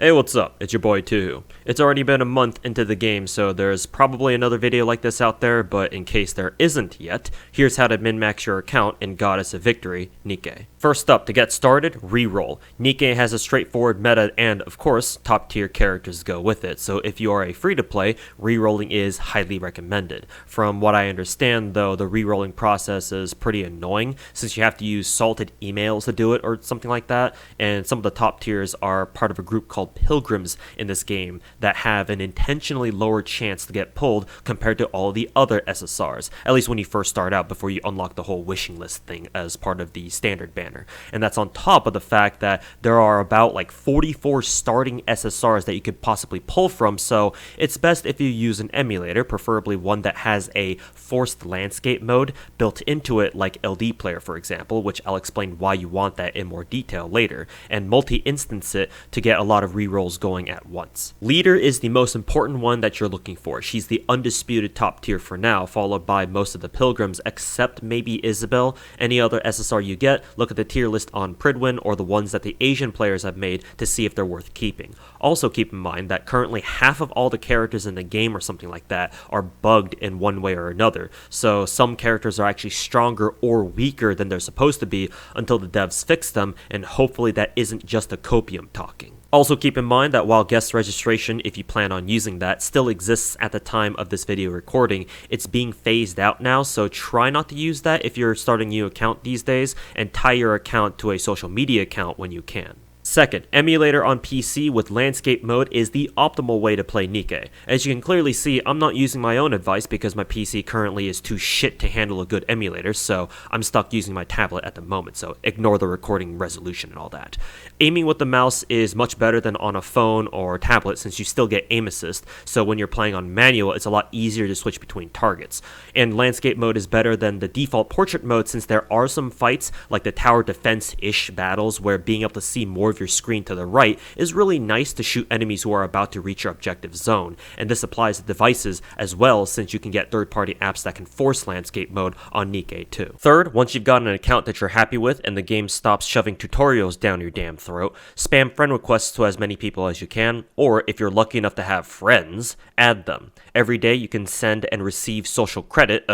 Hey, what's up? It's your boy Tuhu. It's already been a month into the game, so there's probably another video like this out there, but in case there isn't yet, here's how to min-max your account in Goddess of Victory, Nikke. First up, to get started, reroll. Nikke has a straightforward meta and, of course, top tier characters go with it, so if you are a free-to-play, rerolling is highly recommended. From what I understand, though, the rerolling process is pretty annoying, since you have to use salted emails to do it or something like that, and some of the top tiers are part of a group called pilgrims in this game that have an intentionally lower chance to get pulled compared to all the other SSRs, at least when you first start out before you unlock the whole wishing list thing as part of the standard banner. And that's on top of the fact that there are about like 44 starting SSRs that you could possibly pull from, so it's best if you use an emulator, preferably one that has a forced landscape mode built into it like LD Player for example, which I'll explain why you want that in more detail later, and multi-instance it to get a lot of rerolls going at once. Leader is the most important one that you're looking for. She's the undisputed top tier for now, followed by most of the pilgrims except maybe Isabel. Any other SSR you get, look at the tier list on Pridwin or the ones that the Asian players have made to see if they're worth keeping. Also keep in mind that currently half of all the characters in the game or something like that are bugged in one way or another, so some characters are actually stronger or weaker than they're supposed to be until the devs fix them, and hopefully that isn't just a copium talking. Also keep in mind that while guest registration, if you plan on using that, still exists at the time of this video recording, it's being phased out now, so try not to use that if you're starting a new account these days, and tie your account to a social media account when you can. Second, emulator on PC with landscape mode is the optimal way to play Nikke. As you can clearly see, I'm not using my own advice because my PC currently is too shit to handle a good emulator, so I'm stuck using my tablet at the moment, so ignore the recording resolution and all that. Aiming with the mouse is much better than on a phone or tablet since you still get aim assist, so when you're playing on manual, it's a lot easier to switch between targets. And landscape mode is better than the default portrait mode since there are some fights, like the tower defense-ish battles, where being able to see more of your screen to the right is really nice to shoot enemies who are about to reach your objective zone, and this applies to devices as well since you can get third-party apps that can force landscape mode on Nikke too. Third, once you've got an account that you're happy with and the game stops shoving tutorials down your damn throat, spam friend requests to as many people as you can, or if you're lucky enough to have friends, add them. Every day you can send and receive social credit,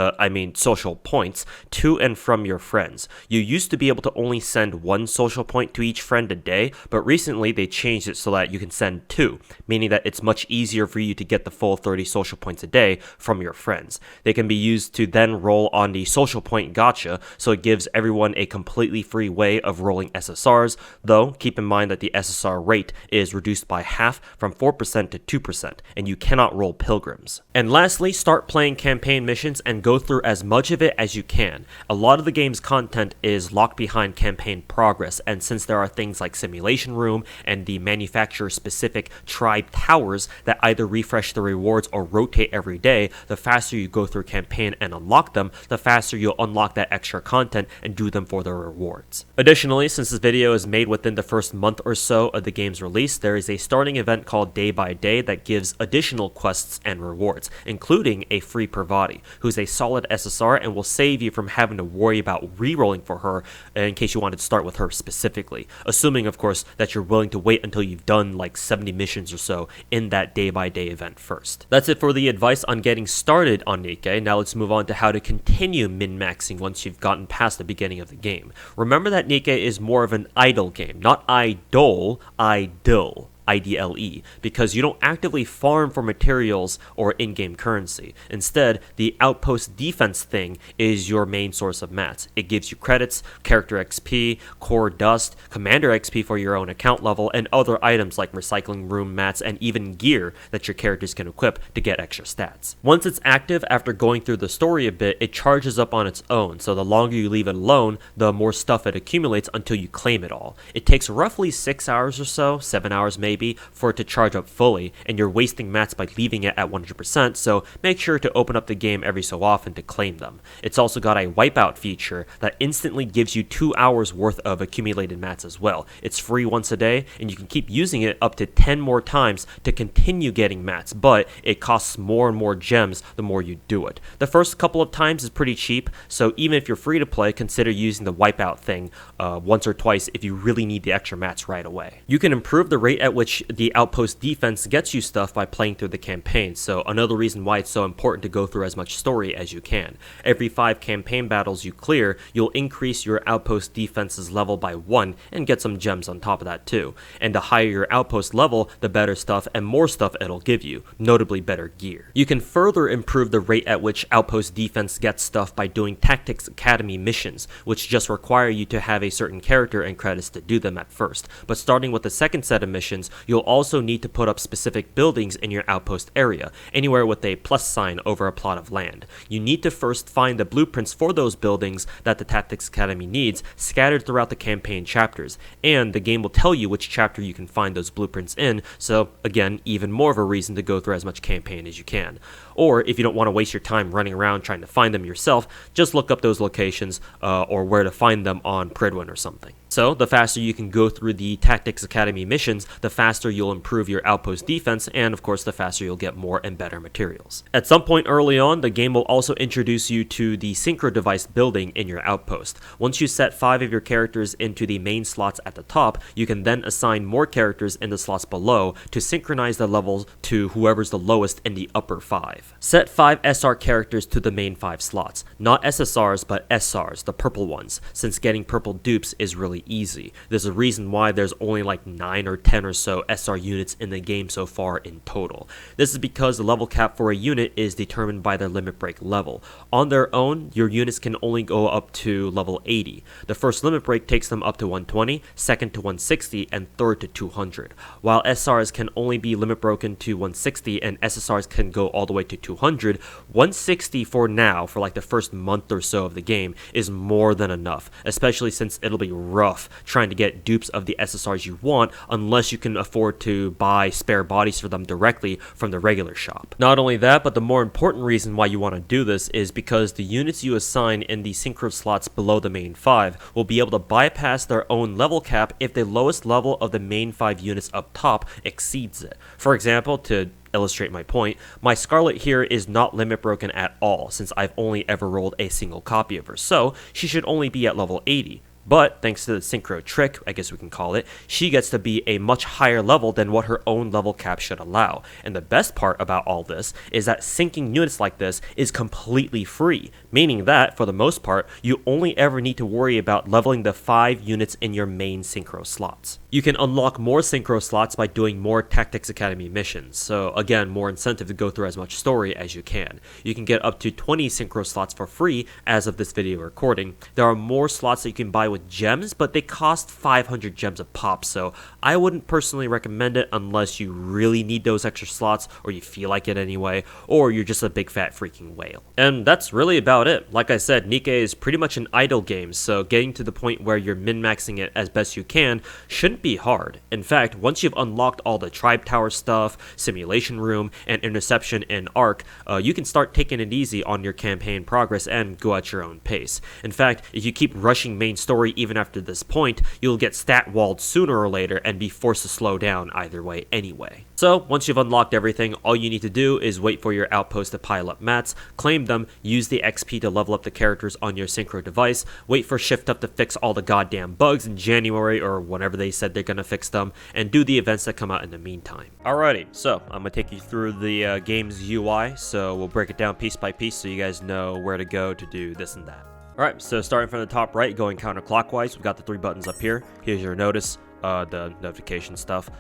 social points, to and from your friends. You used to be able to only send one social point to each friend a day, but recently they changed it so that you can send 2, meaning that it's much easier for you to get the full 30 social points a day from your friends. They can be used to then roll on the social point gacha, so it gives everyone a completely free way of rolling SSRs, though keep in mind that the SSR rate is reduced by half from 4% to 2%, and you cannot roll pilgrims. And lastly, start playing campaign missions and go through as much of it as you can. A lot of the game's content is locked behind campaign progress, and since there are things like Simulation Room and the manufacturer-specific tribe towers that either refresh the rewards or rotate every day, the faster you go through campaign and unlock them, the faster you'll unlock that extra content and do them for the rewards. Additionally, since this video is made within the first month or so of the game's release, there is a starting event called Day by Day that gives additional quests and rewards, including a free Parvati, who's a solid SSR and will save you from having to worry about rerolling for her in case you wanted to start with her specifically, assuming of course that you're willing to wait until you've done like 70 missions or so in that day-by-day event first. That's it for the advice on getting started on Nikke. Now let's move on to how to continue min-maxing once you've gotten past the beginning of the game. Remember that Nikke is more of an idle game, not idle, idle. IDLE, because you don't actively farm for materials or in-game currency. Instead, the outpost defense thing is your main source of mats. It gives you credits, character XP, core dust, commander XP for your own account level, and other items like recycling room mats and even gear that your characters can equip to get extra stats. Once it's active after going through the story a bit, it charges up on its own, so the longer you leave it alone, the more stuff it accumulates until you claim it all. It takes roughly 6 hours or so, 7 hours maybe, for it to charge up fully, and you're wasting mats by leaving it at 100%, so make sure to open up the game every so often to claim them. It's also got a wipeout feature that instantly gives you 2 hours worth of accumulated mats as well. It's free once a day, and you can keep using it up to 10 more times to continue getting mats, but it costs more and more gems the more you do it. The first couple of times is pretty cheap, so even if you're free to play, consider using the wipeout thing once or twice if you really need the extra mats right away. You can improve the rate at which which the outpost defense gets you stuff by playing through the campaign, so another reason why it's so important to go through as much story as you can. Every 5 campaign battles you clear, you'll increase your outpost defense's level by 1 and get some gems on top of that too. And the higher your outpost level, the better stuff and more stuff it'll give you, notably better gear. You can further improve the rate at which outpost defense gets stuff by doing Tactics Academy missions, which just require you to have a certain character and credits to do them at first. But starting with the second set of missions, you'll also need to put up specific buildings in your outpost area, anywhere with a plus sign over a plot of land. You need to first find the blueprints for those buildings that the Tactics Academy needs, scattered throughout the campaign chapters, and the game will tell you which chapter you can find those blueprints in, so again, even more of a reason to go through as much campaign as you can. Or if you don't want to waste your time running around trying to find them yourself, just look up those locations or where to find them on Pridwin or something. So, the faster you can go through the Tactics Academy missions, the faster you'll improve your outpost defense, and of course the faster you'll get more and better materials. At some point early on, the game will also introduce you to the synchro device building in your outpost. Once you set 5 of your characters into the main slots at the top, you can then assign more characters in the slots below to synchronize the levels to whoever's the lowest in the upper 5. Set 5 SR characters to the main 5 slots, not SSRs but SRs, the purple ones, since getting purple dupes is really easy. There's a reason why there's only like 9 or 10 or so SR units in the game so far in total. This is because the level cap for a unit is determined by their limit break level. On their own, your units can only go up to level 80. The first limit break takes them up to 120, second to 160, and third to 200. While SRs can only be limit broken to 160 and SSRs can go all the way to 200, 160 for now, for like the first month or so of the game, is more than enough, especially since it'll be rough trying to get dupes of the SSRs you want unless you can afford to buy spare bodies for them directly from the regular shop. Not only that, but the more important reason why you want to do this is because the units you assign in the synchro slots below the main 5 will be able to bypass their own level cap if the lowest level of the main 5 units up top exceeds it. For example, to illustrate my point, my Scarlet here is not limit broken at all since I've only ever rolled a single copy of her, so she should only be at level 80. But thanks to the synchro trick, I guess we can call it, she gets to be a much higher level than what her own level cap should allow. And the best part about all this is that syncing units like this is completely free, meaning that, for the most part, you only ever need to worry about leveling the 5 units in your main synchro slots. You can unlock more synchro slots by doing more Tactics Academy missions, so again, more incentive to go through as much story as you can. You can get up to 20 synchro slots for free as of this video recording. There are more slots that you can buy with gems, but they cost 500 gems a pop, so I wouldn't personally recommend it unless you really need those extra slots, or you feel like it anyway, or you're just a big fat freaking whale. And that's really about it. Like I said, Nikke is pretty much an idle game, so getting to the point where you're min-maxing it as best you can shouldn't be hard. In fact, once you've unlocked all the Tribe Tower stuff, Simulation Room, and Interception in Arc, you can start taking it easy on your campaign progress and go at your own pace. In fact, if you keep rushing main story even after this point, you'll get stat walled sooner or later and be forced to slow down either way anyway. So, once you've unlocked everything, all you need to do is wait for your outpost to pile up mats, claim them, use the XP to level up the characters on your synchro device, wait for Shift Up to fix all the goddamn bugs in January or whenever they said they're gonna fix them, and do the events that come out in the meantime. Alrighty, so I'm gonna take you through the game's UI, so we'll break it down piece by piece so you guys know where to go to do this and that. Alright, so starting from the top right, going counterclockwise, we've got the 3 buttons up here. Here's your notice, the notification stuff.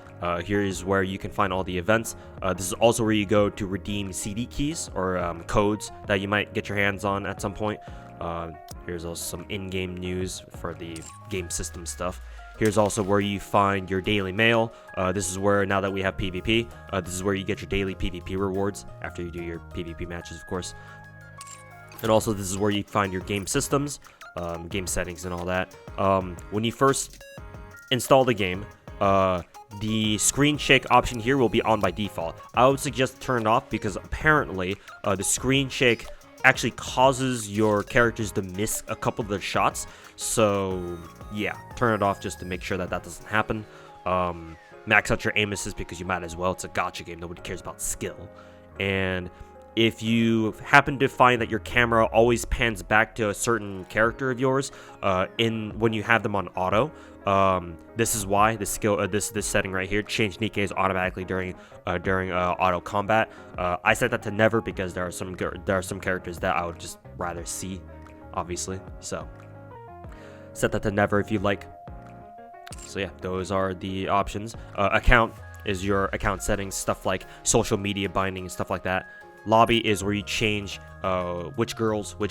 Here is where you can find all the events. This is also where you go to redeem CD keys or codes that you might get your hands on at some point. Here's also some in-game news for the game system stuff. Here's also where you find your daily mail. This is where, now that we have PvP, this is where you get your daily PvP rewards after you do your PvP matches, of course. And also this is where you find your game systems, game settings and all that. When you first install the game, the screen shake option here will be on by default. I would suggest turn it off because apparently the screen shake actually causes your characters to miss a couple of their shots. So yeah, turn it off just to make sure that that doesn't happen. Max out your aim assist because you might as well. It's a gacha game. Nobody cares about skill. And if you happen to find that your camera always pans back to a certain character of yours when you have them on auto, this is why this setting right here, change Nikke's automatically during auto combat. I set that to never because there are some characters that I would just rather see, obviously. So set that to never if you like. So yeah, those are the options. Account is your account settings, stuff like social media binding and stuff like that. Lobby is where you change which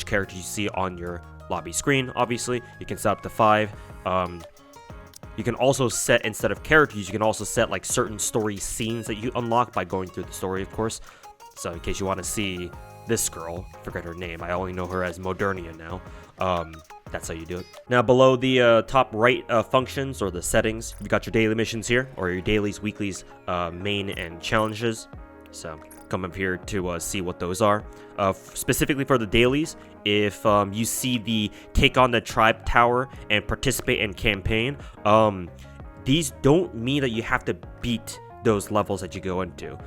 characters you see on your lobby screen. Obviously, you can set up to 5. You can also set, instead of characters, you can also set like certain story scenes that you unlock by going through the story, of course. So in case you want to see this girl, forget her name, I only know her as Modernia now. That's how you do it. Now below the top right functions or the settings, you got your daily missions here, or your dailies, weeklies, main, and challenges. So come up here to see what those are. Specifically for the dailies, if you see the take on the tribe tower and participate in campaign, these don't mean that you have to beat those levels that you go into.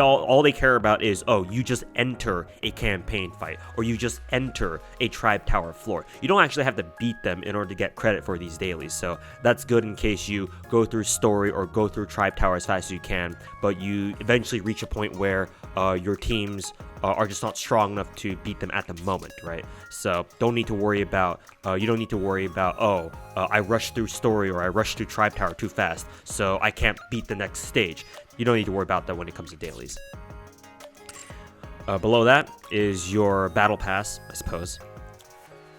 All they care about is, oh, you just enter a campaign fight, or you just enter a tribe tower floor. You don't actually have to beat them in order to get credit for these dailies, so that's good in case you go through story or go through tribe tower as fast as you can, but you eventually reach a point where your teams are just not strong enough to beat them at the moment, right? So don't need to worry about, you don't need to worry about, I rushed through story or I rushed through tribe tower too fast, so I can't beat the next stage. You don't need to worry about that when it comes to dailies. Below that is your battle pass, I suppose.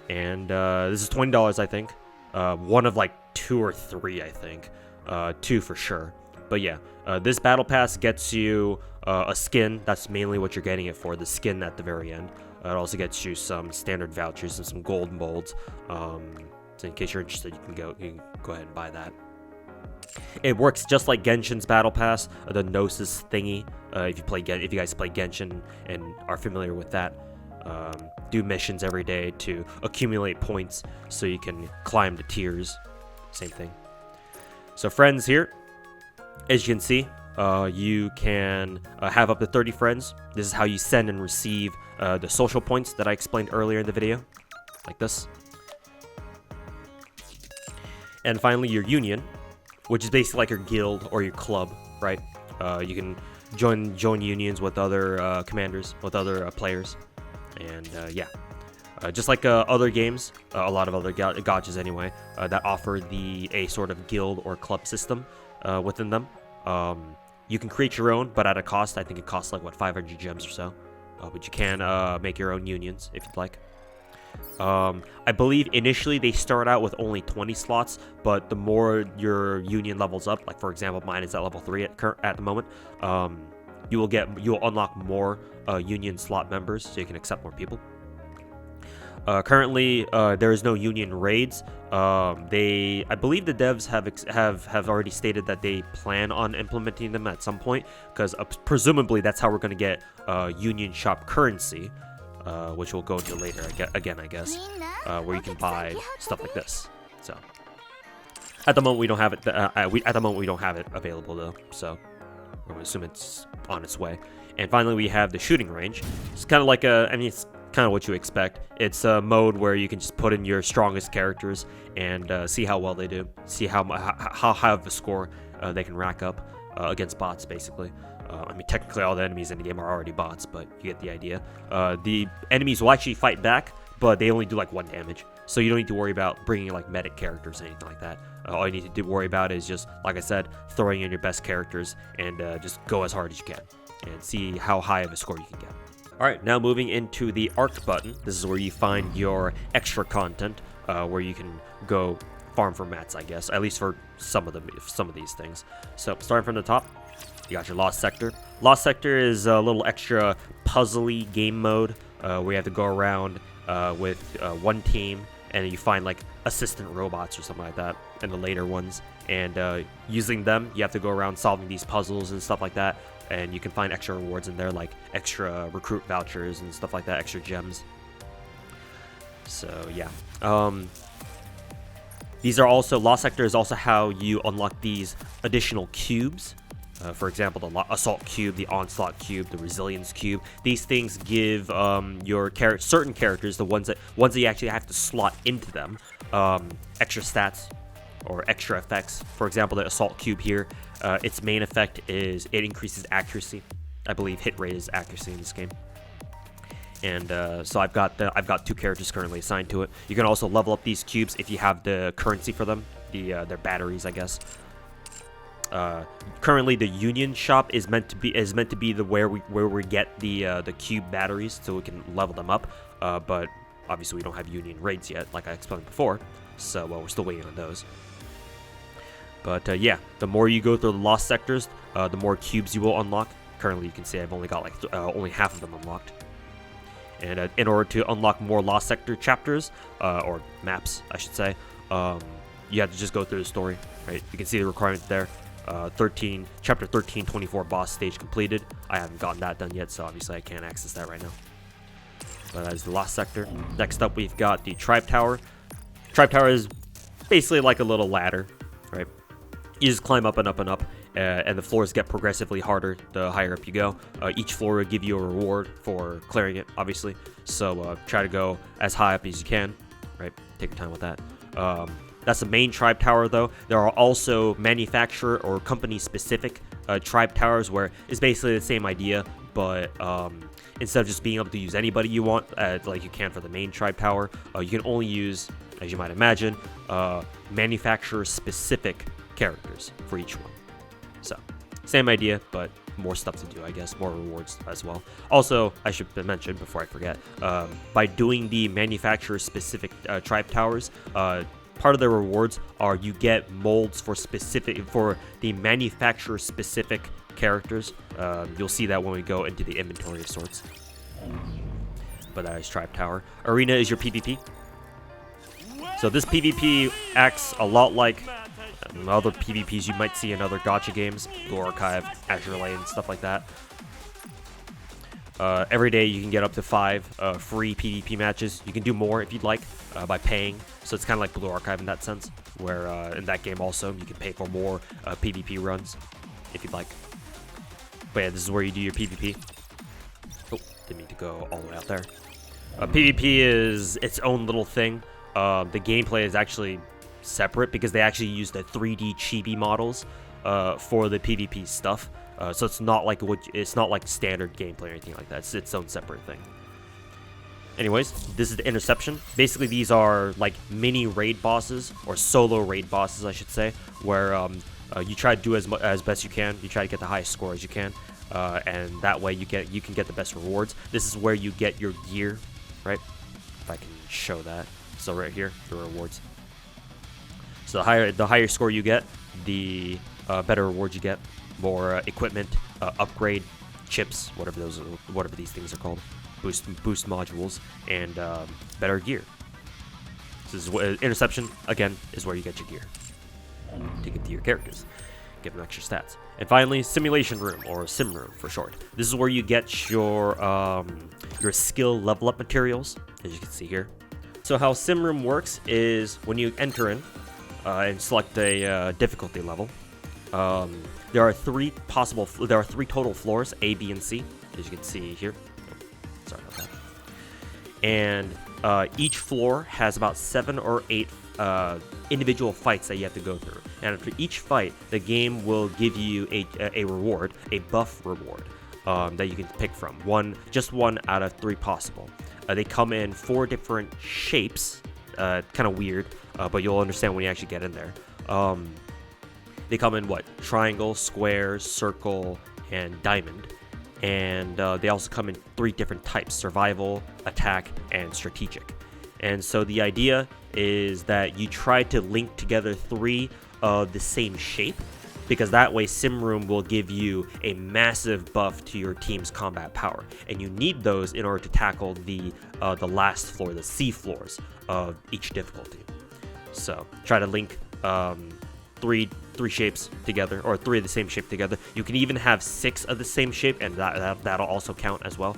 And this is $20, I think. One of like 2 or 3, I think. 2 for sure. But yeah, this battle pass gets you a skin. That's mainly what you're getting it for, the skin at the very end. It also gets you some standard vouchers and some gold molds. So in case you're interested, you can go ahead and buy that. It works just like Genshin's battle pass, the Gnosis thingy. If you guys play Genshin and are familiar with that, do missions every day to accumulate points so you can climb the tiers. Same thing. So friends here, as you can see, you can have up to 30 friends. This is how you send and receive the social points that I explained earlier in the video, like this. And finally, your union, which is basically like your guild or your club, right? You can join unions with other commanders, with other players, and yeah. Just like other games, a lot of other gachas anyway, that offer a sort of guild or club system within them. You can create your own, but at a cost. I think it costs like, what, 500 gems or so. But you can make your own unions if you'd like. I believe initially they start out with only 20 slots, but the more your union levels up, like for example mine is at level 3 at the moment, you will unlock more union slot members, so you can accept more people. Currently, there is no union raids. I believe the devs have already stated that they plan on implementing them at some point, because presumably that's how we're going to get union shop currency. Which we'll go into later again, I guess, where you can buy stuff like this. So at the moment we don't have it. At the moment we don't have it available though. So I'm gonna assume it's on its way. And finally, we have the shooting range. It's kind of like it's kind of what you expect. It's a mode where you can just put in your strongest characters and see how well they do. See how high of a score they can rack up against bots, basically. I mean, technically all the enemies in the game are already bots, but you get the idea. The enemies will actually fight back, but they only do like 1 damage. So you don't need to worry about bringing like medic characters or anything like that. All you need to worry about is just, like I said, throwing in your best characters and just go as hard as you can and see how high of a score you can get. Alright, now moving into the ARC button. This is where you find your extra content, where you can go farm for mats, I guess, at least for some of these things. So starting from the top, you got your Lost Sector. Lost Sector is a little extra puzzly game mode where you have to go around with one team, and you find like assistant robots or something like that in the later ones, and using them you have to go around solving these puzzles and stuff like that, and you can find extra rewards in there, like extra recruit vouchers and stuff like that, extra gems. So yeah, these are also, Lost Sector is also how you unlock these additional cubes. For example, the Assault Cube, the Onslaught Cube, the Resilience Cube. These things give your certain characters, the ones that you actually have to slot into them, extra stats or extra effects. For example, the Assault Cube here, its main effect is it increases accuracy. I believe hit rate is accuracy in this game. And so I've got 2 characters currently assigned to it. You can also level up these cubes if you have the currency for them, their batteries, I guess. Currently, the Union shop is meant to be where we get the cube batteries, so we can level them up. But obviously, we don't have Union raids yet, like I explained before. So we're still waiting on those. But yeah, the more you go through the lost sectors, the more cubes you will unlock. Currently, you can see I've only got like only half of them unlocked. And in order to unlock more Lost Sector chapters, or maps, I should say, you have to just go through the story, right? You can see the requirements there. Chapter 13, 24 boss stage completed. I haven't gotten that done yet, so obviously I can't access that right now. But that is the Lost Sector. Next up, we've got the Tribe Tower. Tribe Tower is basically like a little ladder, right? You just climb up and up and up. And the floors get progressively harder the higher up you go. Each floor will give you a reward for clearing it, obviously. So try to go as high up as you can, right? Take your time with that. That's the main tribe tower, though. There are also manufacturer or company-specific tribe towers where it's basically the same idea, but instead of just being able to use anybody you want, like you can for the main tribe tower, you can only use, as you might imagine, manufacturer-specific characters for each one. So, same idea, but more stuff to do, I guess, more rewards as well. Also, I should mention before I forget, by doing the manufacturer-specific tribe towers, part of the rewards are you get molds for the manufacturer-specific characters. You'll see that when we go into the inventory of sorts. But that is tribe tower. Arena is your PvP. So this PvP acts a lot like other PvPs you might see in other gacha games, Blue Archive, Azure Lane, stuff like that. Every day you can get up to 5 free PvP matches. You can do more if you'd like by paying. So it's kind of like Blue Archive in that sense, where in that game also you can pay for more PvP runs if you'd like. But yeah, this is where you do your PvP. Oh, didn't mean to go all the way out there. PvP is its own little thing. The gameplay is actually separate because they actually use the 3D chibi models for the PvP stuff. So it's not like standard gameplay or anything like that. It's its own separate thing. Anyways, this is the Interception. Basically, these are like mini raid bosses or solo raid bosses, I should say, where you try to do as best you can. You try to get the highest score as you can, and that way you can get the best rewards. This is where you get your gear, right? If I can show that. So right here, the rewards. So the higher score you get, the better rewards you get. More equipment, upgrade chips, whatever these things are called, boost modules, and better gear. This is Interception again is where you get your gear to give to your characters, give them extra stats. And finally, Simulation Room, or Sim Room for short. This is where you get your skill level up materials, as you can see here. So how Sim Room works is when you enter in and select a difficulty level. There are three total floors, A, B, and C, as you can see here. Oh, sorry about that. And each floor has about 7 or 8 individual fights that you have to go through. And after each fight, the game will give you a reward, a buff reward, that you can pick from. Just one out of 3 possible. They come in 4 different shapes. Kind of weird, but you'll understand when you actually get in there. They come in triangle, square, circle, and diamond. And they also come in 3 different types: survival, attack, and strategic. And so the idea is that you try to link together 3 of the same shape, because that way Sim Room will give you a massive buff to your team's combat power. And you need those in order to tackle the last floor, the C floors of each difficulty. So try to link 3 shapes together, or 3 of the same shape together. You can even have 6 of the same shape, and that'll also count as well.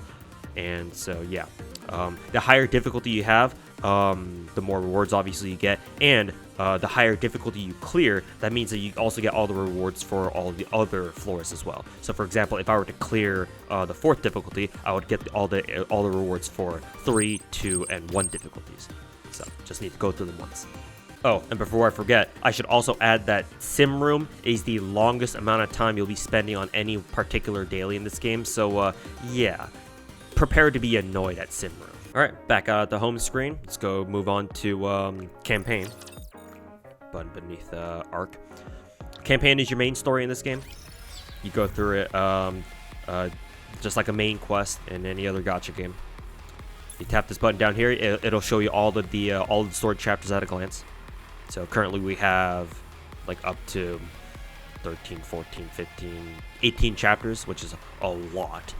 And so yeah, the higher difficulty you have, the more rewards obviously you get, and the higher difficulty you clear, that means that you also get all the rewards for all the other floors as well. So for example, if I were to clear the 4th difficulty, I would get all the rewards for 3, 2, and 1 difficulties. So just need to go through them once. Oh, and before I forget, I should also add that sim room is the longest amount of time you'll be spending on any particular daily in this game. So yeah, prepare to be annoyed at sim room. All right, back out at the home screen. Let's go move on to campaign. Button beneath arc. Campaign is your main story in this game. You go through it just like a main quest in any other gacha game. You tap this button down here, it'll show you all the story chapters at a glance. So currently we have like up to 13, 14, 15, 18 chapters, which is a lot.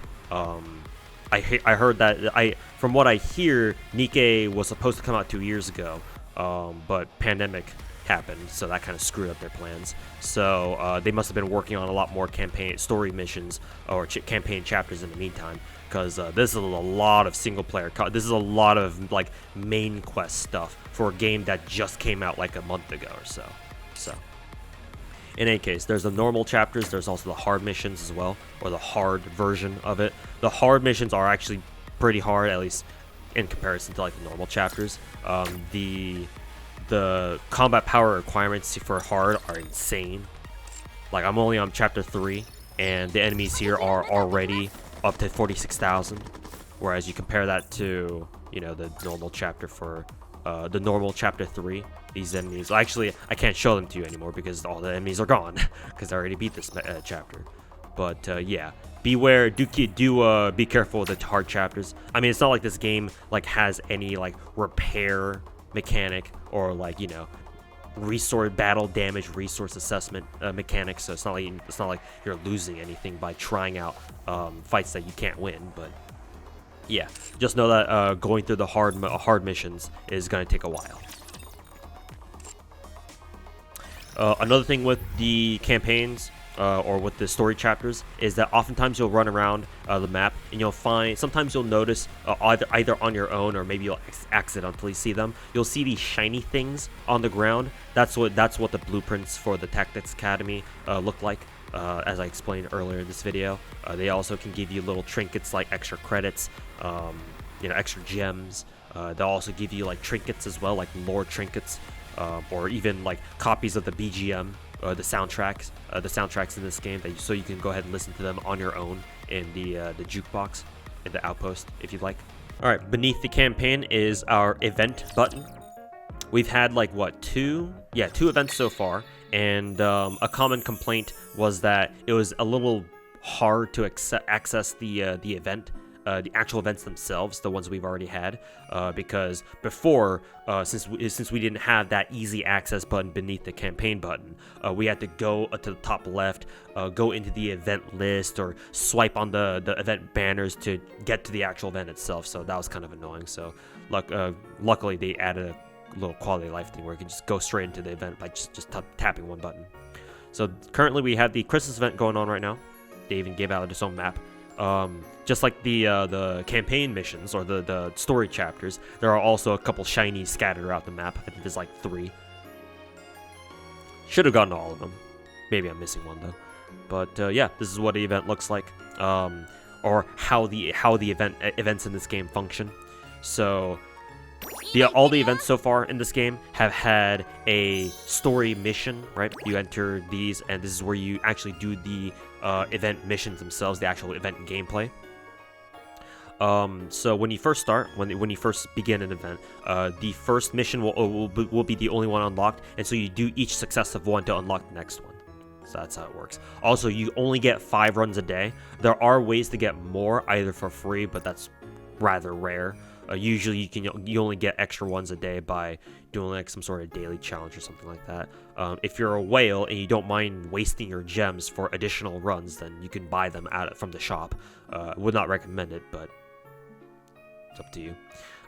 I heard that from what I hear, Nikke was supposed to come out 2 years ago, but pandemic happened, so that kind of screwed up their plans. So they must have been working on a lot more campaign story missions or campaign chapters in the meantime, because this is a lot of single player. This is a lot of like main quest stuff for a game that just came out like a month ago or so. So in any case, there's the normal chapters. There's also the hard missions as well, or the hard version of it. The hard missions are actually pretty hard, at least in comparison to like the normal chapters. The combat power requirements for hard are insane. Like, I'm only on chapter 3, and the enemies here are already up to 46,000. Whereas you compare that to, you know, the normal chapter for the normal chapter 3. These enemies, actually, I can't show them to you anymore because all the enemies are gone because I already beat this chapter. But yeah, beware. Do be careful with the hard chapters. I mean, it's not like this game like has any like repair mechanic or like, you know, resource battle damage resource assessment mechanics. So it's not like you're losing anything by trying out fights that you can't win. But yeah, just know that going through the hard missions is going to take a while. Another thing with the campaigns or with the story chapters is that oftentimes you'll run around the map and you'll find, sometimes you'll notice either on your own or maybe you'll accidentally see them. You'll see these shiny things on the ground. That's what the blueprints for the Tactics Academy look like. As I explained earlier in this video, they also can give you little trinkets like extra credits, you know, extra gems. They'll also give you like trinkets as well, like lore trinkets, or even like copies of the BGM. The soundtracks in this game, so you can go ahead and listen to them on your own in the jukebox, in the outpost, if you'd like. All right, beneath the campaign is our event button. We've had like what, two events so far, and a common complaint was that it was a little hard to access the event. The actual events themselves, the ones we've already had, because before, since we didn't have that easy access button beneath the campaign button, we had to go to the top left, go into the event list, or swipe on the event banners to get to the actual event itself. So that was kind of annoying. So luckily they added a little quality of life thing where you can just go straight into the event by just tapping one button. So currently we have the Christmas event going on right now. They even gave out its own map. Just like the campaign missions or the story chapters, there are also a couple shinies scattered around the map. I think there's like 3. Should have gotten all of them. Maybe I'm missing one though. But yeah, this is what the event looks like, or how the events in this game function. So all the events so far in this game have had a story mission, right? You enter these, and this is where you actually do the event missions themselves, the actual event gameplay. So when you first start, when you first begin an event, the first mission will be the only one unlocked, and so you do each successive one to unlock the next one. So that's how it works. Also, you only get 5 runs a day. There are ways to get more, either for free, but that's rather rare. Usually you only get extra ones a day by doing like some sort of daily challenge or something like that. If you're a whale and you don't mind wasting your gems for additional runs, then you can buy them from the shop. Would not recommend it, but it's up to you.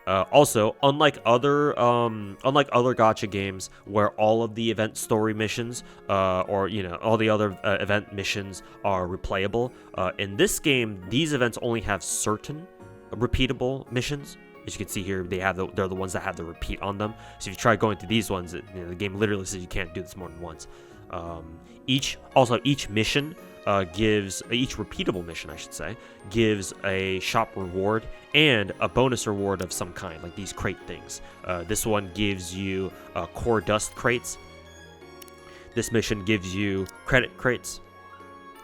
Also, unlike other gacha games where all of the event story missions, or you know, all the other event missions are replayable, in this game these events only have certain repeatable missions. As you can see here, they're the ones that have the repeat on them. So if you try going through these ones, the game literally says you can't do this more than once. Each mission each repeatable mission, I should say, gives a shop reward and a bonus reward of some kind, like these crate things. This one gives you core dust crates. This mission gives you credit crates.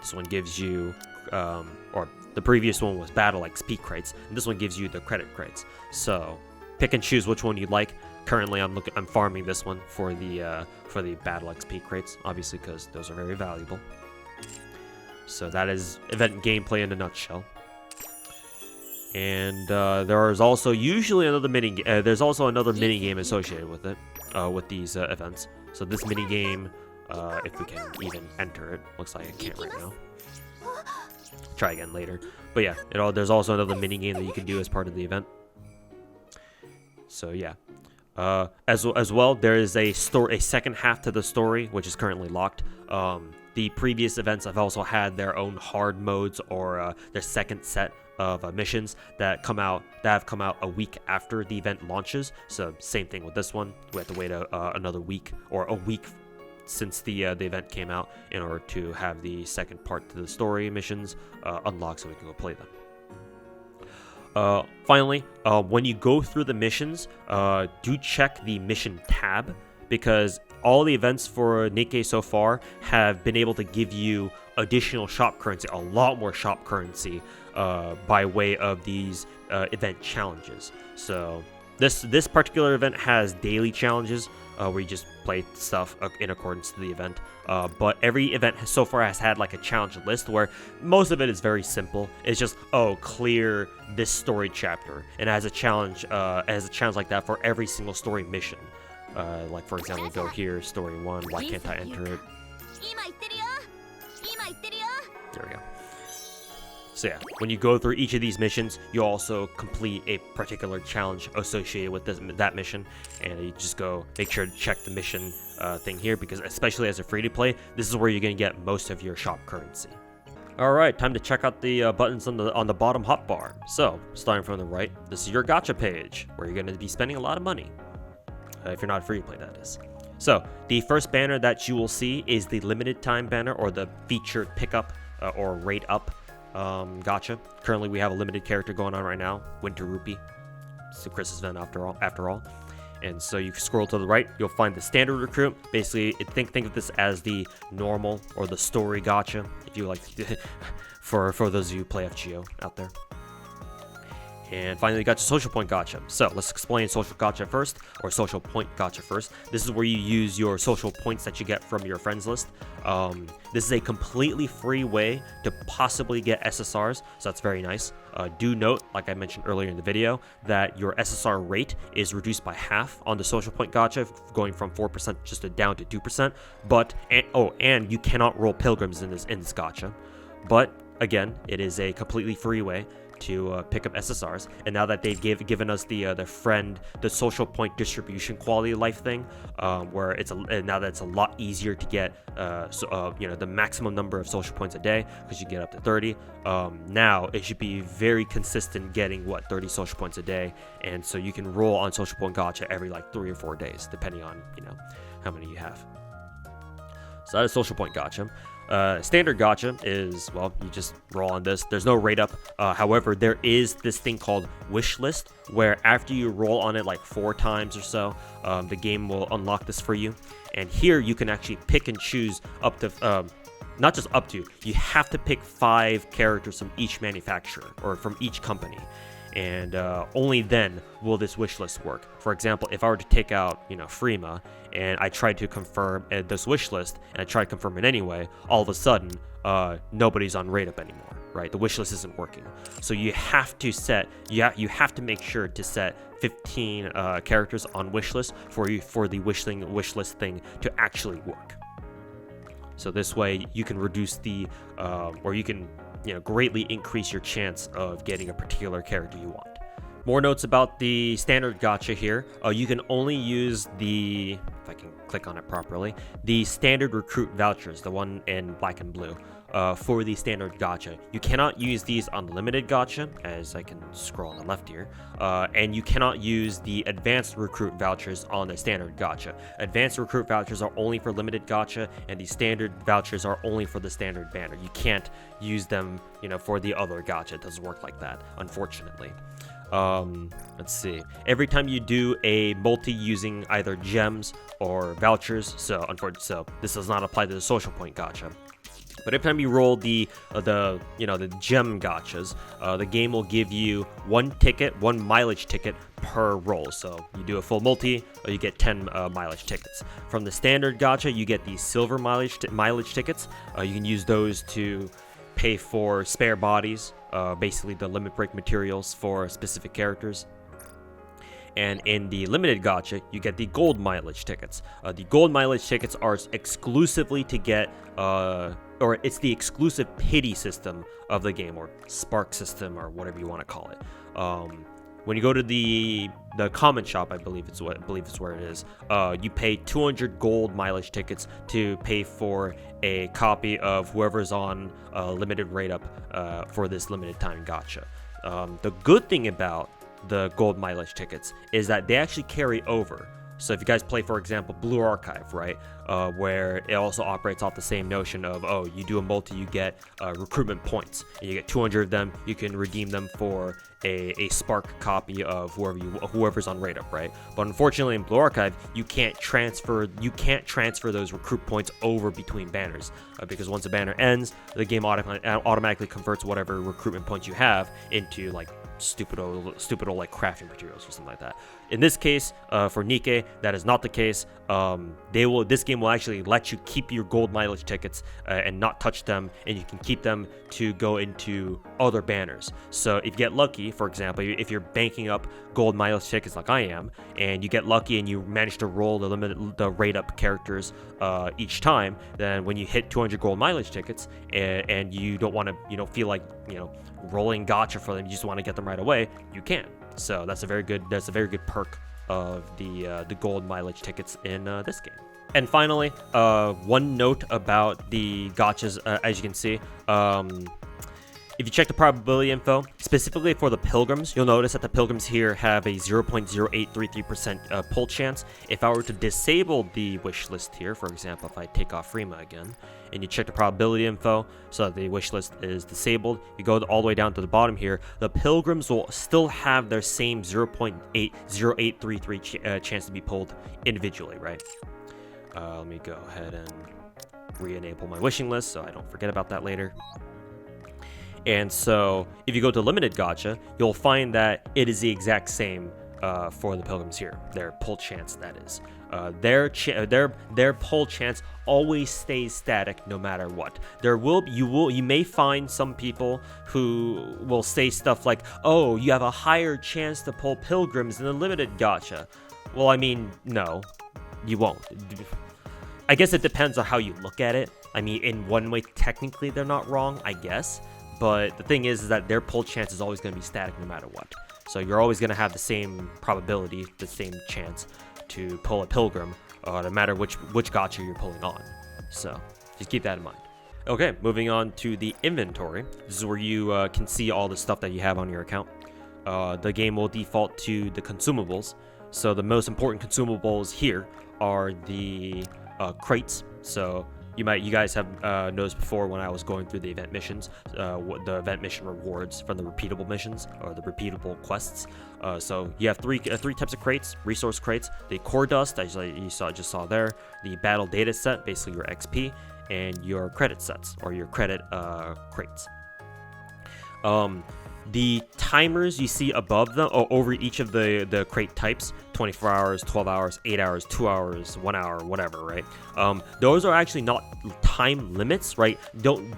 This one gives you, or the previous one was battle XP crates, and this one gives you the credit crates. So pick and choose which one you'd like. Currently, I'm farming this one for the battle XP crates, obviously, because those are very valuable. So that is event gameplay in a nutshell. And there is also usually another there's also another mini game associated with it, with these events. So this mini game, if we can even enter it, looks like I can't right now. Try again later. But yeah, there's also another mini game that you can do as part of the event. So yeah. As well, there is a second half to the story, which is currently locked. The previous events have also had their own hard modes or their second set of missions that have come out a week after the event launches. So same thing with this one. We have to wait another week or a week since the event came out in order to have the second part to the story missions unlocked so we can go play them. Finally, when you go through the missions, do check the mission tab, because all the events for Nikke so far have been able to give you additional shop currency, a lot more shop currency, by way of these event challenges. So this particular event has daily challenges, where you just play stuff in accordance to the event. But every event so far has had like a challenge list where most of it is very simple. It's just, clear this story chapter, and it has a challenge like that for every single story mission. Like for example, go here, story 1. Why can't I enter it? There we go. So yeah, when you go through each of these missions, you also complete a particular challenge associated with that mission, and you just go make sure to check the mission thing here, because especially as a free-to-play, this is where you're going to get most of your shop currency. Alright, time to check out the buttons on the bottom hotbar. So, starting from the right, this is your gacha page, where you're going to be spending a lot of money. If you're not free-to-play, that is. So, the first banner that you will see is the limited time banner, or the featured pickup or rate up gacha. Currently, we have a limited character going on right now, Winter Rupee. It's the Christmas event after all. And so you scroll to the right, you'll find the standard recruit. Basically, think of this as the normal or the story gacha, if you like, for those of you who play FGO out there. And finally, you got your social point gacha. So let's explain social gacha first, or social point gacha first. This is where you use your social points that you get from your friends list. This is a completely free way to possibly get SSRs, so that's very nice. Do note, like I mentioned earlier in the video, that your SSR rate is reduced by half on the social point gacha, going from 4% just down to 2%. And you cannot roll pilgrims in this gacha. But again, it is a completely free way to pick up SSRs, and now that they've given us the social point distribution quality of life thing, where now that it's a lot easier to get the maximum number of social points a day, because you get up to 30. Now it should be very consistent, getting 30 social points a day, and so you can roll on social point gacha every like 3 or 4 days, depending on how many you have. So that is social point gacha. Standard gacha is, you just roll on this. There's no rate up. However, there is this thing called wish list, where after you roll on it like 4 times or so, the game will unlock this for you. And here you can actually pick and choose up to, not just up to, you have to pick 5 characters from each manufacturer or from each company. And only then will this wish list work. For example, if I were to take out, Freema, and I tried to confirm this wish list, and I tried to confirm it anyway, all of a sudden, nobody's on rate up anymore, right? The wish list isn't working. So you have to make sure to set 15 characters on wish list for the wish list thing to actually work. So this way you can reduce or you can greatly increase your chance of getting a particular character you want. More notes about the standard gacha here. You can only use if I can click on it properly, the standard recruit vouchers, the one in black and blue. for the standard gacha. You cannot use these on the limited gacha, as I can scroll on the left here, and you cannot use the advanced recruit vouchers on the standard gacha. Advanced recruit vouchers are only for limited gacha, and the standard vouchers are only for the standard banner. You can't use them, for the other gacha. It doesn't work like that, unfortunately. Let's see. Every time you do a multi using either gems or vouchers, so this does not apply to the social point gacha. But every time you roll the gem gachas, the game will give you one mileage ticket per roll. So you do a full multi, you get 10 mileage tickets. From the standard gacha, you get the silver mileage tickets. You can use those to pay for spare bodies, basically the limit break materials for specific characters. And in the limited gacha, you get the gold mileage tickets. The gold mileage tickets are exclusively to get, or it's the exclusive pity system of the game, or spark system, or whatever you want to call it. When you go to the common shop, I believe it's where it is. You pay 200 gold mileage tickets to pay for a copy of whoever's on limited rate up for this limited time gacha. The good thing about the gold mileage tickets is that they actually carry over. So if you guys play, for example, Blue Archive, right, where it also operates off the same notion of, you do a multi, you get recruitment points, and you get 200 of them. You can redeem them for a spark copy of whoever's on rate up, right? But unfortunately, in Blue Archive, you can't transfer those recruit points over between banners, because once a banner ends, the game automatically converts whatever recruitment points you have into like stupid old like crafting materials or something like that. In this case, for Nikke, that is not the case. This game will actually let you keep your gold mileage tickets and not touch them, and you can keep them to go into other banners. So if you get lucky, for example, if you're banking up gold mileage tickets like I am, and you get lucky and you manage to roll the rate up characters each time, then when you hit 200 gold mileage tickets and you don't want to feel like rolling gacha for them, you just want to get them right away, you can. So that's a very good perk of the gold mileage tickets in this game. And finally, one note about the gachas, as you can see, if you check the probability info, specifically for the pilgrims, you'll notice that the pilgrims here have a 0.0833% pull chance. If I were to disable the wish list here, for example, if I take off Rima again, and you check the probability info, so that the wish list is disabled, you go all the way down to the bottom here, the pilgrims will still have their same 0.0833 chance to be pulled individually, right? Let me go ahead and re-enable my wishing list so I don't forget about that later. And so if you go to limited gacha, you'll find that it is the exact same for the pilgrims here. Their pull chance, that is. Their pull chance always stays static no matter what. You may find some people who will say stuff like, "Oh, you have a higher chance to pull pilgrims in the limited gacha." Well, I mean, no, you won't. I guess it depends on how you look at it. I mean, in one way, technically they're not wrong, I guess. But the thing is that their pull chance is always going to be static no matter what. So you're always going to have the same probability, the same chance to pull a pilgrim, no matter which gacha you're pulling on. So just keep that in mind. Okay, moving on to the inventory. This is where you can see all the stuff that you have on your account. The game will default to the consumables. So the most important consumables here are the crates. So you guys have noticed before when I was going through the event missions, the event mission rewards from the repeatable missions or the repeatable quests. So you have three types of crates: resource crates, the core dust, as you just saw there, the battle data set, basically your XP, and your credit sets or your credit crates. The timers you see above them, or over each of the crate types, 24 hours, 12 hours, 8 hours, 2 hours, 1 hour, whatever, right? Those are actually not time limits, right?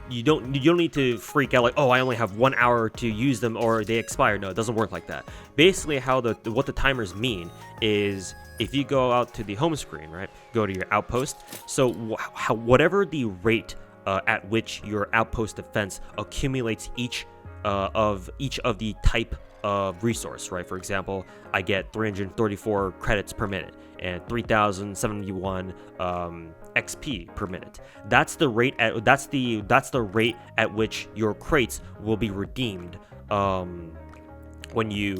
You don't need to freak out like, oh, I only have 1 hour to use them or they expire. No, it doesn't work like that. Basically, what the timers mean is if you go out to the home screen, right? Go to your outpost. So whatever the rate at which your outpost defense accumulates each of the type of resource, right? For example, I get 334 credits per minute and 3,071 XP per minute. That's the rate at which your crates will be redeemed when you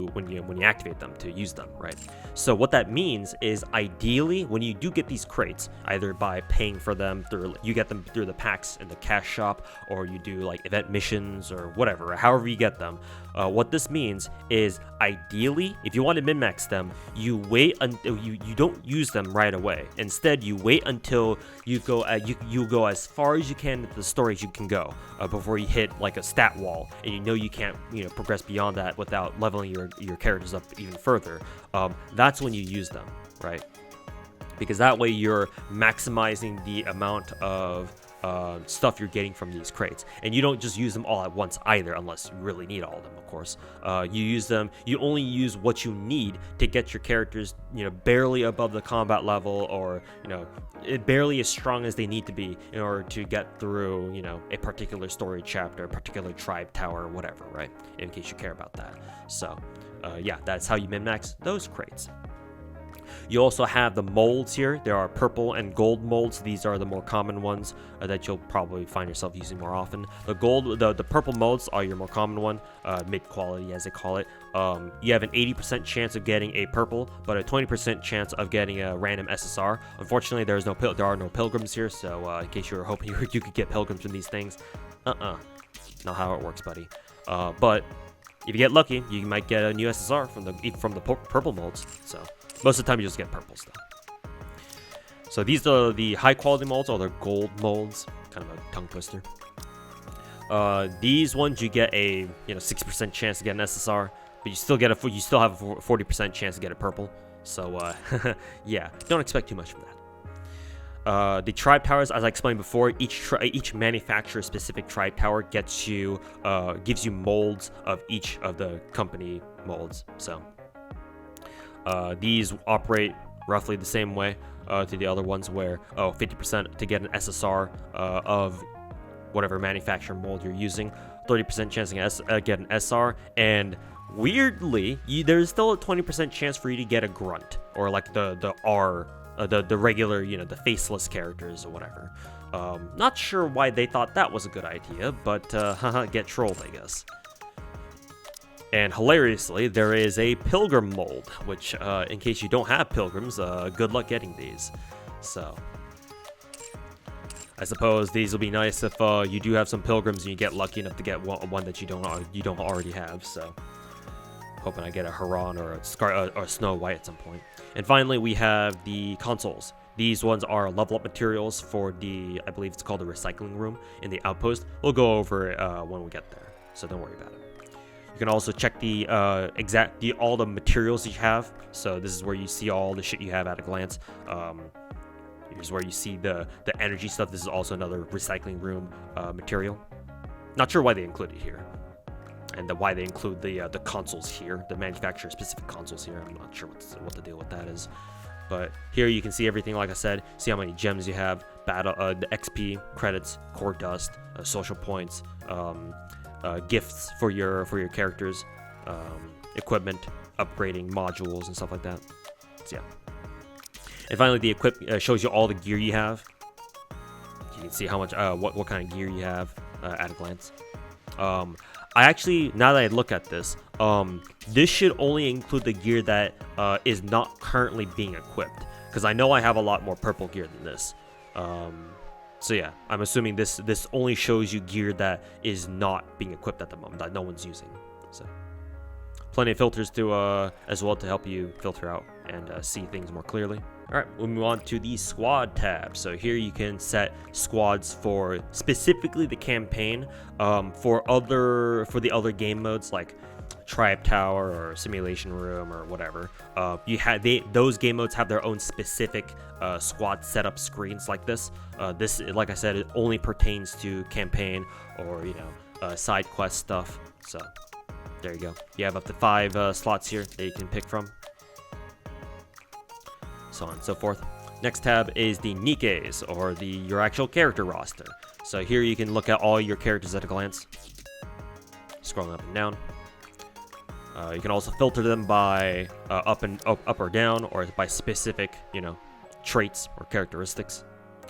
activate them to use them, right? So what that means is, ideally, when you do get these crates, either by paying for them you get them through the packs in the cash shop, or you do like event missions or whatever, however you get them. What this means is, ideally, if you want to min-max them, you wait until you don't use them right away. Instead, you wait until you go as far as you can into the storage you can go before you hit like a stat wall, and you can't progress beyond that without leveling your characters up even further. That's when you use them, right? Because that way you're maximizing the amount of stuff you're getting from these crates, and you don't just use them all at once either, unless you really need all of them, of course. You only use what you need to get your characters barely above the combat level, or barely as strong as they need to be in order to get through a particular story chapter, a particular tribe tower, whatever, right? In case you care about that. So yeah, that's how you min-max those crates. You also have the molds here. There are purple and gold molds. These are the more common ones that you'll probably find yourself using more often. The purple molds are your more common one, mid-quality as they call it. You have an 80% chance of getting a purple, but a 20% chance of getting a random SSR. Unfortunately, there are no pilgrims here, so in case you were hoping you could get pilgrims from these things, not how it works, buddy. But if you get lucky, you might get a new SSR from the purple molds. So most of the time, you just get purple stuff. So these are the high quality molds, or the gold molds. Kind of a tongue twister. These ones you get a 60% chance to get an SSR, but you still have a 40% chance to get a purple. So yeah, don't expect too much from that. The tribe towers, as I explained before, each manufacturer-specific tribe tower gives you molds of each of the company molds. So these operate roughly the same way to the other ones, where 50% to get an SSR of whatever manufacturer mold you're using, 30% chance to get an SR, and weirdly, there's still a 20% chance for you to get a grunt, or like the R. The regular, the faceless characters or whatever. Not sure why they thought that was a good idea, but get trolled, I guess. And hilariously, there is a pilgrim mold, which, in case you don't have pilgrims, good luck getting these. So, I suppose these will be nice if you do have some pilgrims and you get lucky enough to get one that you don't already have. So, hoping I get a Haran or a Snow White at some point. And finally, we have the consoles. These ones are level up materials for I believe it's called the recycling room in the outpost. We'll go over it when we get there, so don't worry about it. You can also check all the materials you have. So this is where you see all the shit you have at a glance. Here's where you see the energy stuff. This is also another recycling room material. Not sure why they include it here, and why they include the consoles here, the manufacturer-specific consoles here. I'm not sure what the deal with that is. But here you can see everything, like I said. See how many gems you have, the XP, credits, core dust, social points, gifts for your characters, equipment, upgrading modules, and stuff like that. So yeah. And finally, the equip shows you all the gear you have. You can see how much, what kind of gear you have at a glance. I actually, now that I look at this, this should only include the gear that is not currently being equipped, because I know I have a lot more purple gear than this. So yeah, I'm assuming this only shows you gear that is not being equipped at the moment, that no one's using. So plenty of filters to as well to help you filter out and see things more clearly. All right, we'll move on to the squad tab. So here you can set squads for specifically the campaign. For the other game modes like Tribe Tower or Simulation Room or whatever, those game modes have their own specific squad setup screens like this. This, like I said, it only pertains to campaign or side quest stuff. So there you go. You have up to 5 slots here that you can pick from. So on and so forth. Next tab is the Nikkes, or your actual character roster. So here you can look at all your characters at a glance, scrolling up and down. You can also filter them by up or down, or by specific traits or characteristics.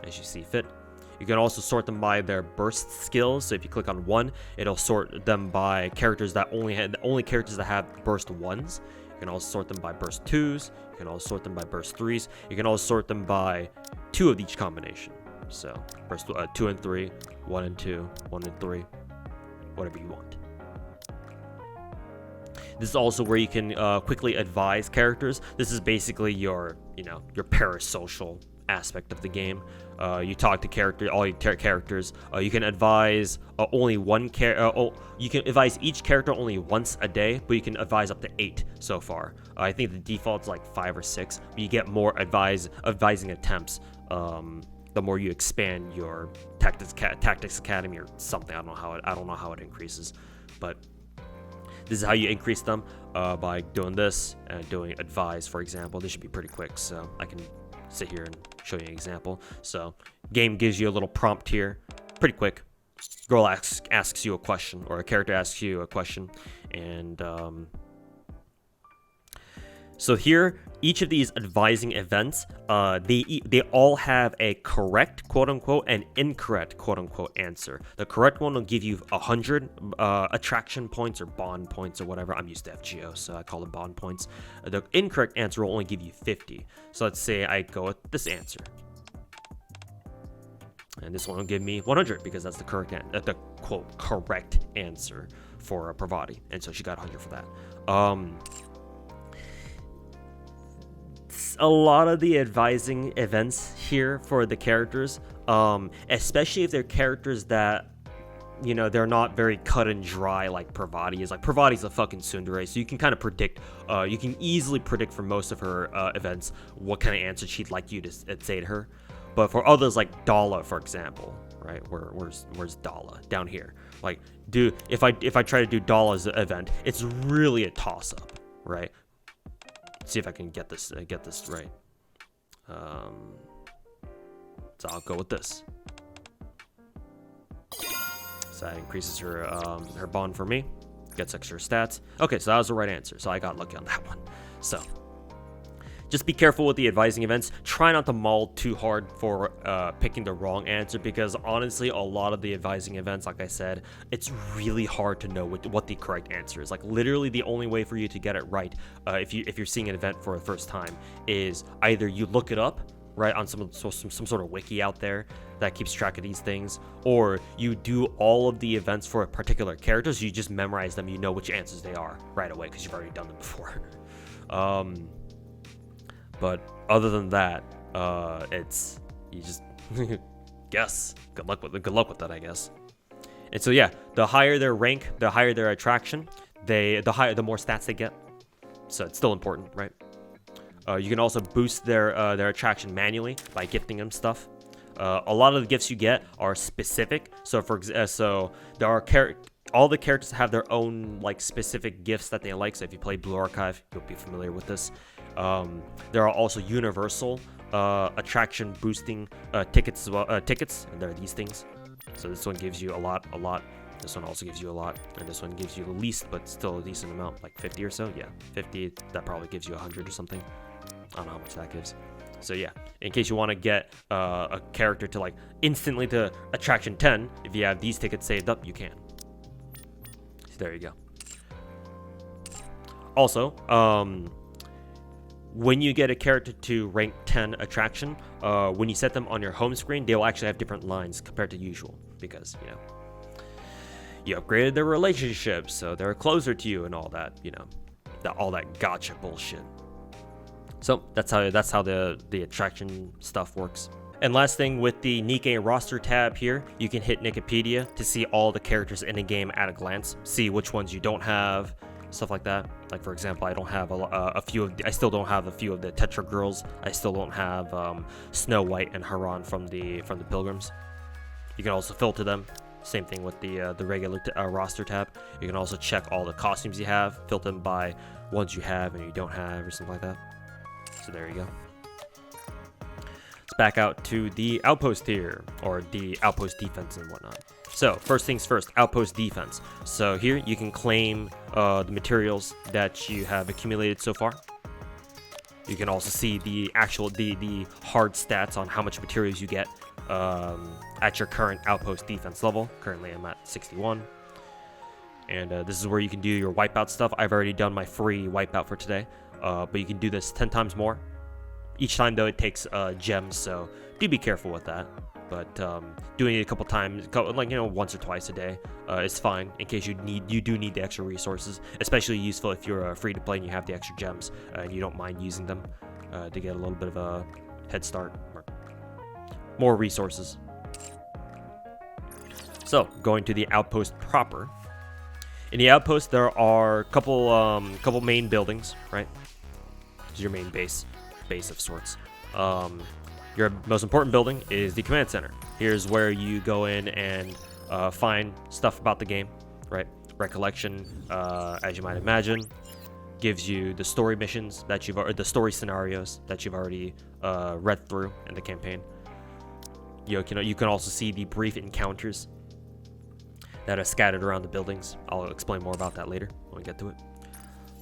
as you see fit. You can also sort them by their burst skills. So if you click on one, it'll sort them by characters that only characters that have burst ones. You can also sort them by burst 2s. You can also sort them by burst 3s. You can also sort them by 2 of each combination. So burst 2 and 3, 1 and 2, 1 and 3, whatever you want. This is also where you can quickly advise characters. This is basically your parasocial aspect of the game. You talk to all your characters. You can advise only one you can advise each character only once a day, but you can advise up to 8 so far. I think the default's like 5 or 6, but you get more advising attempts the more you expand your tactics academy or something. I don't know how it increases, but this is how you increase them, by doing this and doing advise, for example. This should be pretty quick, so I can sit here and show you an example. So game gives you a little prompt here, pretty quick. Girl asks you a question, or a character asks you a question, and so here, each of these advising events, they all have a correct, quote unquote, and incorrect, quote unquote, answer. The correct one will give you 100 attraction points or bond points or whatever. I'm used to FGO, so I call them bond points. The incorrect answer will only give you 50. So let's say I go with this answer, and this one will give me 100 because that's the correct, the quote correct answer for Pravati, and so she got 100 for that. A lot of the advising events here for the characters, especially if they're characters that, they're not very cut and dry like Pravati is. Like, Pravati's a fucking tsundere, so you can kind of predict, you can easily predict for most of her events what kind of answer she'd like you to say to her. But for others like Dala, for example, right? Where's Dala? Down here. Like, if I try to do Dala's event, it's really a toss-up, right? See if I can get this right. So I'll go with this. So that increases her her bond for me. Gets extra stats. Okay, so that was the right answer. So I got lucky on that one. So just be careful with the advising events. Try not to maul too hard for picking the wrong answer, because honestly, a lot of the advising events, like I said, it's really hard to know what the correct answer is. Like, literally the only way for you to get it right, if you're seeing an event for the first time, is either you look it up, right, on some sort of wiki out there that keeps track of these things, or you do all of the events for a particular character, so you just memorize them, you know which answers they are right away because you've already done them before. But other than that, it's, you just guess. Good luck with that, I guess. And so yeah, the higher their rank, the higher their attraction, the more stats they get. So it's still important, right? You can also boost their attraction manually by gifting them stuff. A lot of the gifts you get are specific. So there are all the characters have their own like specific gifts that they like. So if you play Blue Archive, you'll be familiar with this. There are also universal attraction boosting tickets as well. Tickets, and there are these things. So this one gives you a lot. This one also gives you a lot, and this one gives you the least, but still a decent amount, like 50 or so. Yeah, 50. That probably gives you 100 or something. I don't know how much that gives. So yeah, in case you want to get a character to like instantly to attraction 10, if you have these tickets saved up, you can. So there you go. Also, when you get a character to rank 10 attraction, when you set them on your home screen, they will actually have different lines compared to usual, because, you upgraded their relationship, so they're closer to you and all that, all that gotcha bullshit. So that's how the attraction stuff works. And last thing, with the Nikke roster tab here, you can hit Nikkepedia to see all the characters in a game at a glance, see which ones you don't have, stuff like that. Like, for example, I don't have I still don't have a few of the Tetra girls. I still don't have Snow White and Haran from the Pilgrims. You can also filter them. Same thing with the regular roster tab. You can also check all the costumes you have, filter them by ones you have and you don't have, or something like that. So there you go. Let's back out to the outpost here, or the outpost defense and whatnot. So first things first, outpost defense. So here you can claim the materials that you have accumulated so far. You can also see the hard stats on how much materials you get at your current outpost defense level. Currently I'm at 61. And this is where you can do your wipeout stuff. I've already done my free wipeout for today, but you can do this 10 times more. Each time, though, it takes gems, so do be careful with that. But doing it a couple times, like, you know, once or twice a day is fine in case you do need the extra resources. Especially useful if you're free to play and you have the extra gems and you don't mind using them to get a little bit of a head start, or more resources. So going to the outpost proper. In the outpost, there are a couple main buildings, right? This is your main base of sorts. Your most important building is the command center. Here's where you go in and find stuff about the game, right? Recollection, as you might imagine, gives you the story missions that or the story scenarios that you've already read through in the campaign. You can also see the brief encounters that are scattered around the buildings. I'll explain more about that later when we get to it.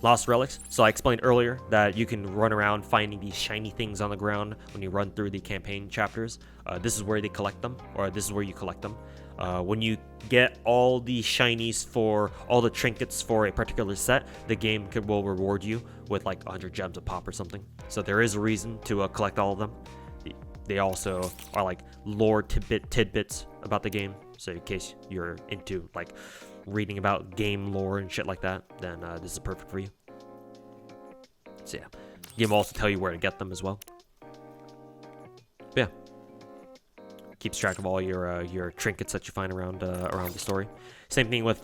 Lost relics. So I explained earlier that you can run around finding these shiny things on the ground when you run through the campaign chapters. This is where they collect them, or this is where you collect them. When you get all the shinies for all the trinkets for a particular set, the game will reward you with like 100 gems a pop or something. So there is a reason to collect all of them. They also are like lore tidbits about the game. So in case you're into like reading about game lore and shit like that, then this is perfect for you. So yeah, the game will also tell you where to get them as well. But yeah, keeps track of all your trinkets that you find around the story. Same thing with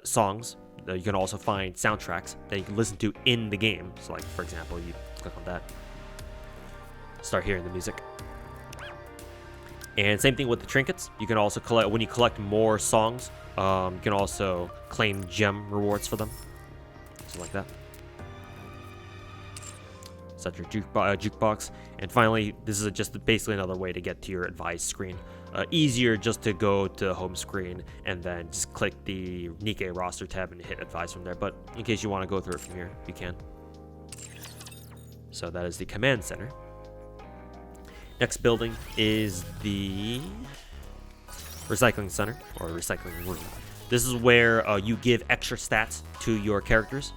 songs. You can also find soundtracks that you can listen to in the game. So like, for example, you click on that, start hearing the music. And same thing with the trinkets. You can also collect, when you collect more songs, you can also claim gem rewards for them. So like that. Set your jukebox. And finally, this is just basically another way to get to your advice screen. Easier just to go to home screen and then just click the Nikke roster tab and hit advice from there. But in case you want to go through it from here, you can. So that is the command center. Next building is the recycling center, or recycling room. This is where you give extra stats to your characters.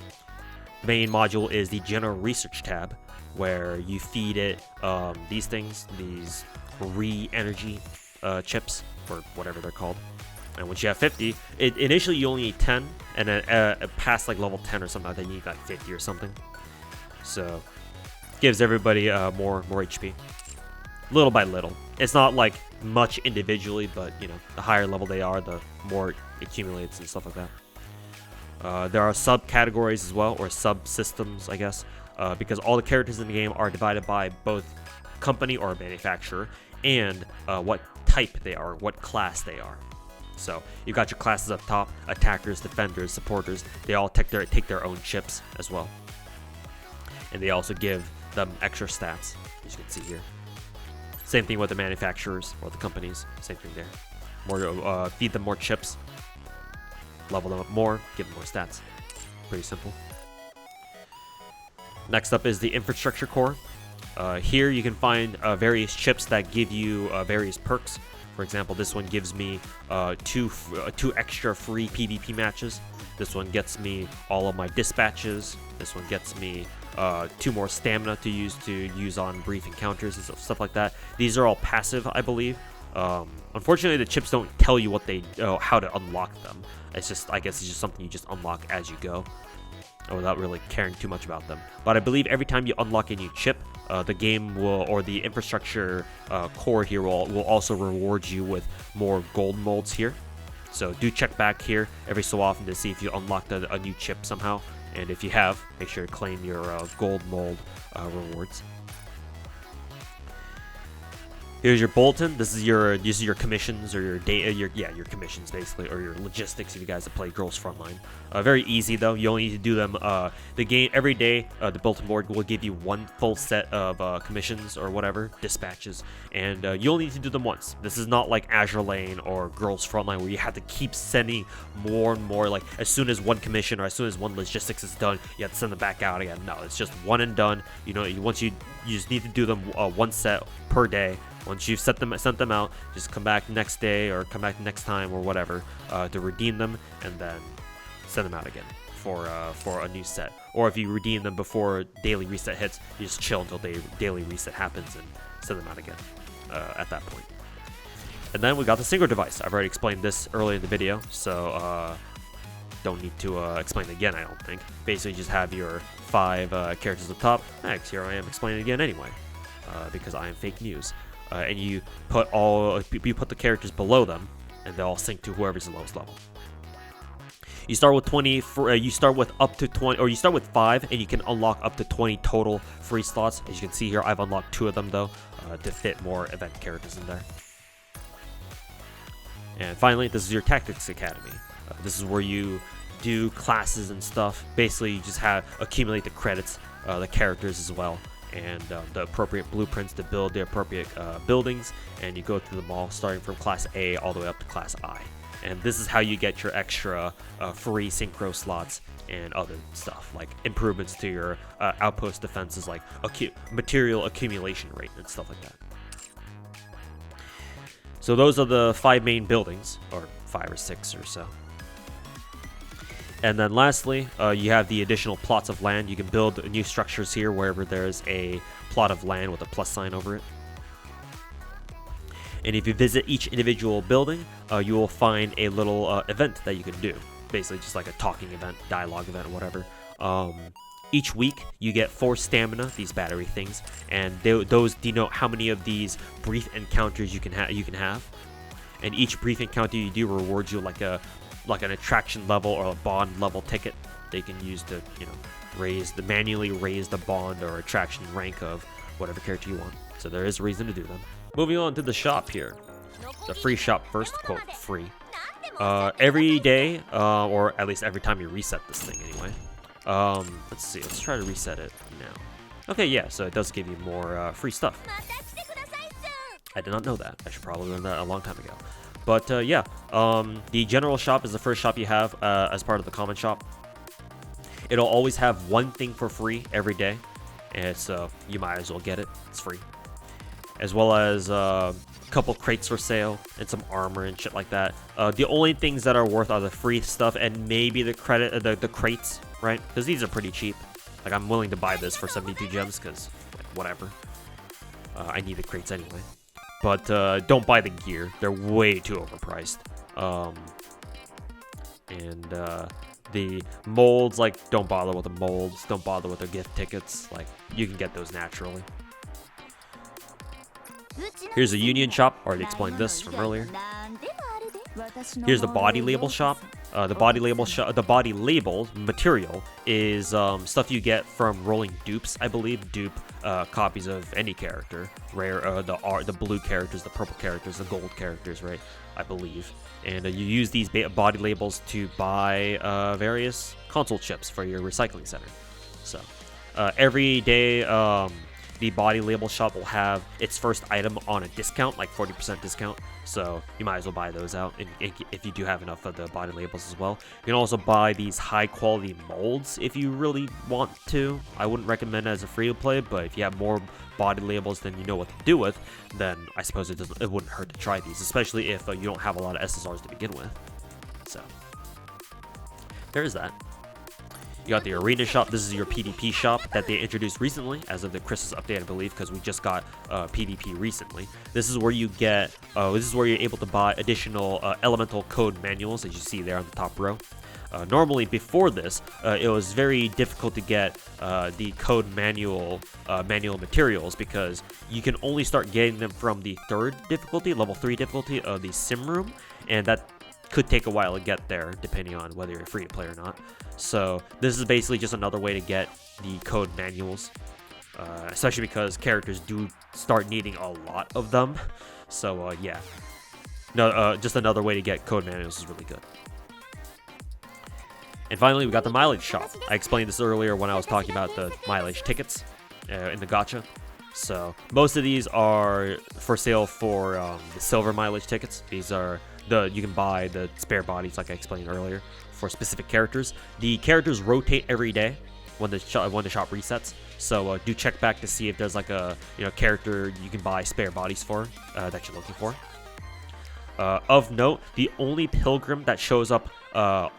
The main module is the general research tab, where you feed it these things, these re-energy chips, or whatever they're called. And once you have 50, initially you only need 10, and then past like level 10 or something like that, you need like 50 or something. So gives everybody more HP. Little by little. It's not like much individually, but you know, the higher level they are, the more it accumulates and stuff like that. There are subcategories as well, or subsystems, I guess, because all the characters in the game are divided by both company or manufacturer and what type they are, what class they are. So you've got your classes up top: attackers, defenders, supporters. They all take their own chips as well, and they also give them extra stats, as you can see here. Same thing with the manufacturers or the companies. Same thing there. More, feed them more chips, level them up more, give them more stats. Pretty simple. Next up is the infrastructure core. Here you can find various chips that give you various perks. For example, this one gives me two extra free PvP matches. This one gets me all of my dispatches. This one gets me 2 more stamina to use on brief encounters and stuff like that. These are all passive, I believe. Unfortunately, the chips don't tell you what how to unlock them. It's just, I guess, it's just something you just unlock as you go, without really caring too much about them. But I believe every time you unlock a new chip, the game will, or the infrastructure core here will also reward you with more gold molds here. So do check back here every so often to see if you unlocked a new chip somehow. And if you have, make sure to claim your gold mold rewards. Here's your bulletin. This is your commissions, or your data, your commissions basically, or your logistics if you guys have played Girls Frontline. Very easy though. You only need to do them the game every day. The bulletin board will give you 1 full set of commissions or whatever, dispatches, and you only need to do them once. This is not like Azure Lane or Girls Frontline where you have to keep sending more and more. Like as soon as 1 commission or as soon as 1 logistics is done, you have to send them back out again. No, it's just one and done. You know, once you just need to do them 1 set per day. Once you've sent them out, just come back next day or come back next time or whatever to redeem them, and then send them out again for a new set. Or if you redeem them before daily reset hits, you just chill until daily reset happens and send them out again at that point. And then we got the synchro device. I've already explained this earlier in the video, so don't need to explain it again, I don't think. Basically, just have your 5 characters at the top. Thanks, here I am explaining it again anyway, because I am fake news. And you put the characters below them, and they all sync to whoever's the lowest level. You start with 20. You start with up to 20, or you start with 5, and you can unlock up to 20 total free slots. As you can see here, I've unlocked 2 of them though, to fit more event characters in there. And finally, this is your Tactics Academy. This is where you do classes and stuff. Basically, you just accumulate the credits, the characters as well, and the appropriate blueprints to build the appropriate buildings. And you go through them all, starting from Class A all the way up to Class I. And this is how you get your extra free synchro slots and other stuff, like improvements to your outpost defenses, like material accumulation rate and stuff like that. So those are the 5 main buildings, or 5 or 6 or so. And then lastly, you have the additional plots of land. You can build new structures here wherever there's a plot of land with a plus sign over it. And if you visit each individual building, you will find a little event that you can do. Basically just like a talking event, dialogue event, or whatever. Each week, you get 4 stamina, these battery things, and those denote how many of these brief encounters you can have. And each brief encounter you do rewards you like an attraction level or a bond level ticket that you can use to, manually raise the bond or attraction rank of whatever character you want. So there is a reason to do them. Moving on to the shop here. The free shop first, quote, free. Every day, or at least every time you reset this thing anyway. Let's see, let's try to reset it now. Okay, yeah, so it does give you more free stuff. I did not know that. I should probably learn that a long time ago. But yeah, the general shop is the first shop you have as part of the common shop. It'll always have 1 thing for free every day, and so you might as well get it. It's free. As well as a couple crates for sale and some armor and shit like that. The only things that are worth are the free stuff and maybe the crates, right? Because these are pretty cheap. Like, I'm willing to buy this for 72 gems because, like, whatever. I need the crates anyway. But don't buy the gear. They're way too overpriced. And the molds, like, don't bother with the molds. Don't bother with the gift tickets. Like, you can get those naturally. Here's a union shop. Already explained this from earlier. Here's the body label shop. The body label material is stuff you get from rolling dupes, I believe. Dupe copies of any character, rare, the blue characters, the purple characters, the gold characters, right? I believe. And you use these body labels to buy various console chips for your recycling center. So every day, the body label shop will have its first item on a discount, like 40% discount. So you might as well buy those out if you do have enough of the body labels as well. You can also buy these high quality molds if you really want to. I wouldn't recommend it as a free to play, but if you have more body labels than you know what to do with, then I suppose it wouldn't hurt to try these, especially if you don't have a lot of SSRs to begin with. So there's that. You got the arena shop. This is your PvP shop that they introduced recently as of the Christmas update, I believe, because we just got PvP recently. This is where you get, this is where you're able to buy additional elemental code manuals, as you see there on the top row. Normally, before this, it was very difficult to get the code manual materials because you can only start getting them from the 3rd difficulty, level 3 difficulty of the sim room, and that could take a while to get there, depending on whether you're free to play or not. So this is basically just another way to get the code manuals, especially because characters do start needing a lot of them. So yeah, no, just another way to get code manuals is really good. And finally, we got the mileage shop. I explained this earlier when I was talking about the mileage tickets in the gacha. So most of these are for sale for the silver mileage tickets. These are you can buy the spare bodies, like I explained earlier, for specific characters. The characters rotate every day, when the shop resets. So do check back to see if there's like a character you can buy spare bodies for that you're looking for. Of note, the only pilgrim that shows up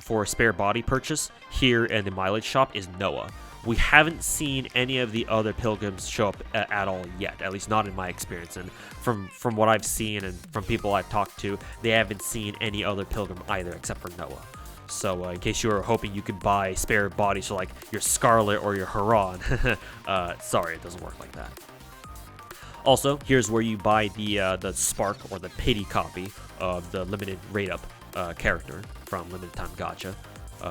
for a spare body purchase here in the mileage shop is Noah. We haven't seen any of the other pilgrims show up at all yet, at least not in my experience. And from what I've seen and from people I've talked to, they haven't seen any other pilgrim either except for Noah. So in case you were hoping you could buy spare bodies for like your Scarlet or your Haran, sorry, it doesn't work like that. Also, here's where you buy the Spark or the Pity copy of the limited rate up character from Limited Time Gacha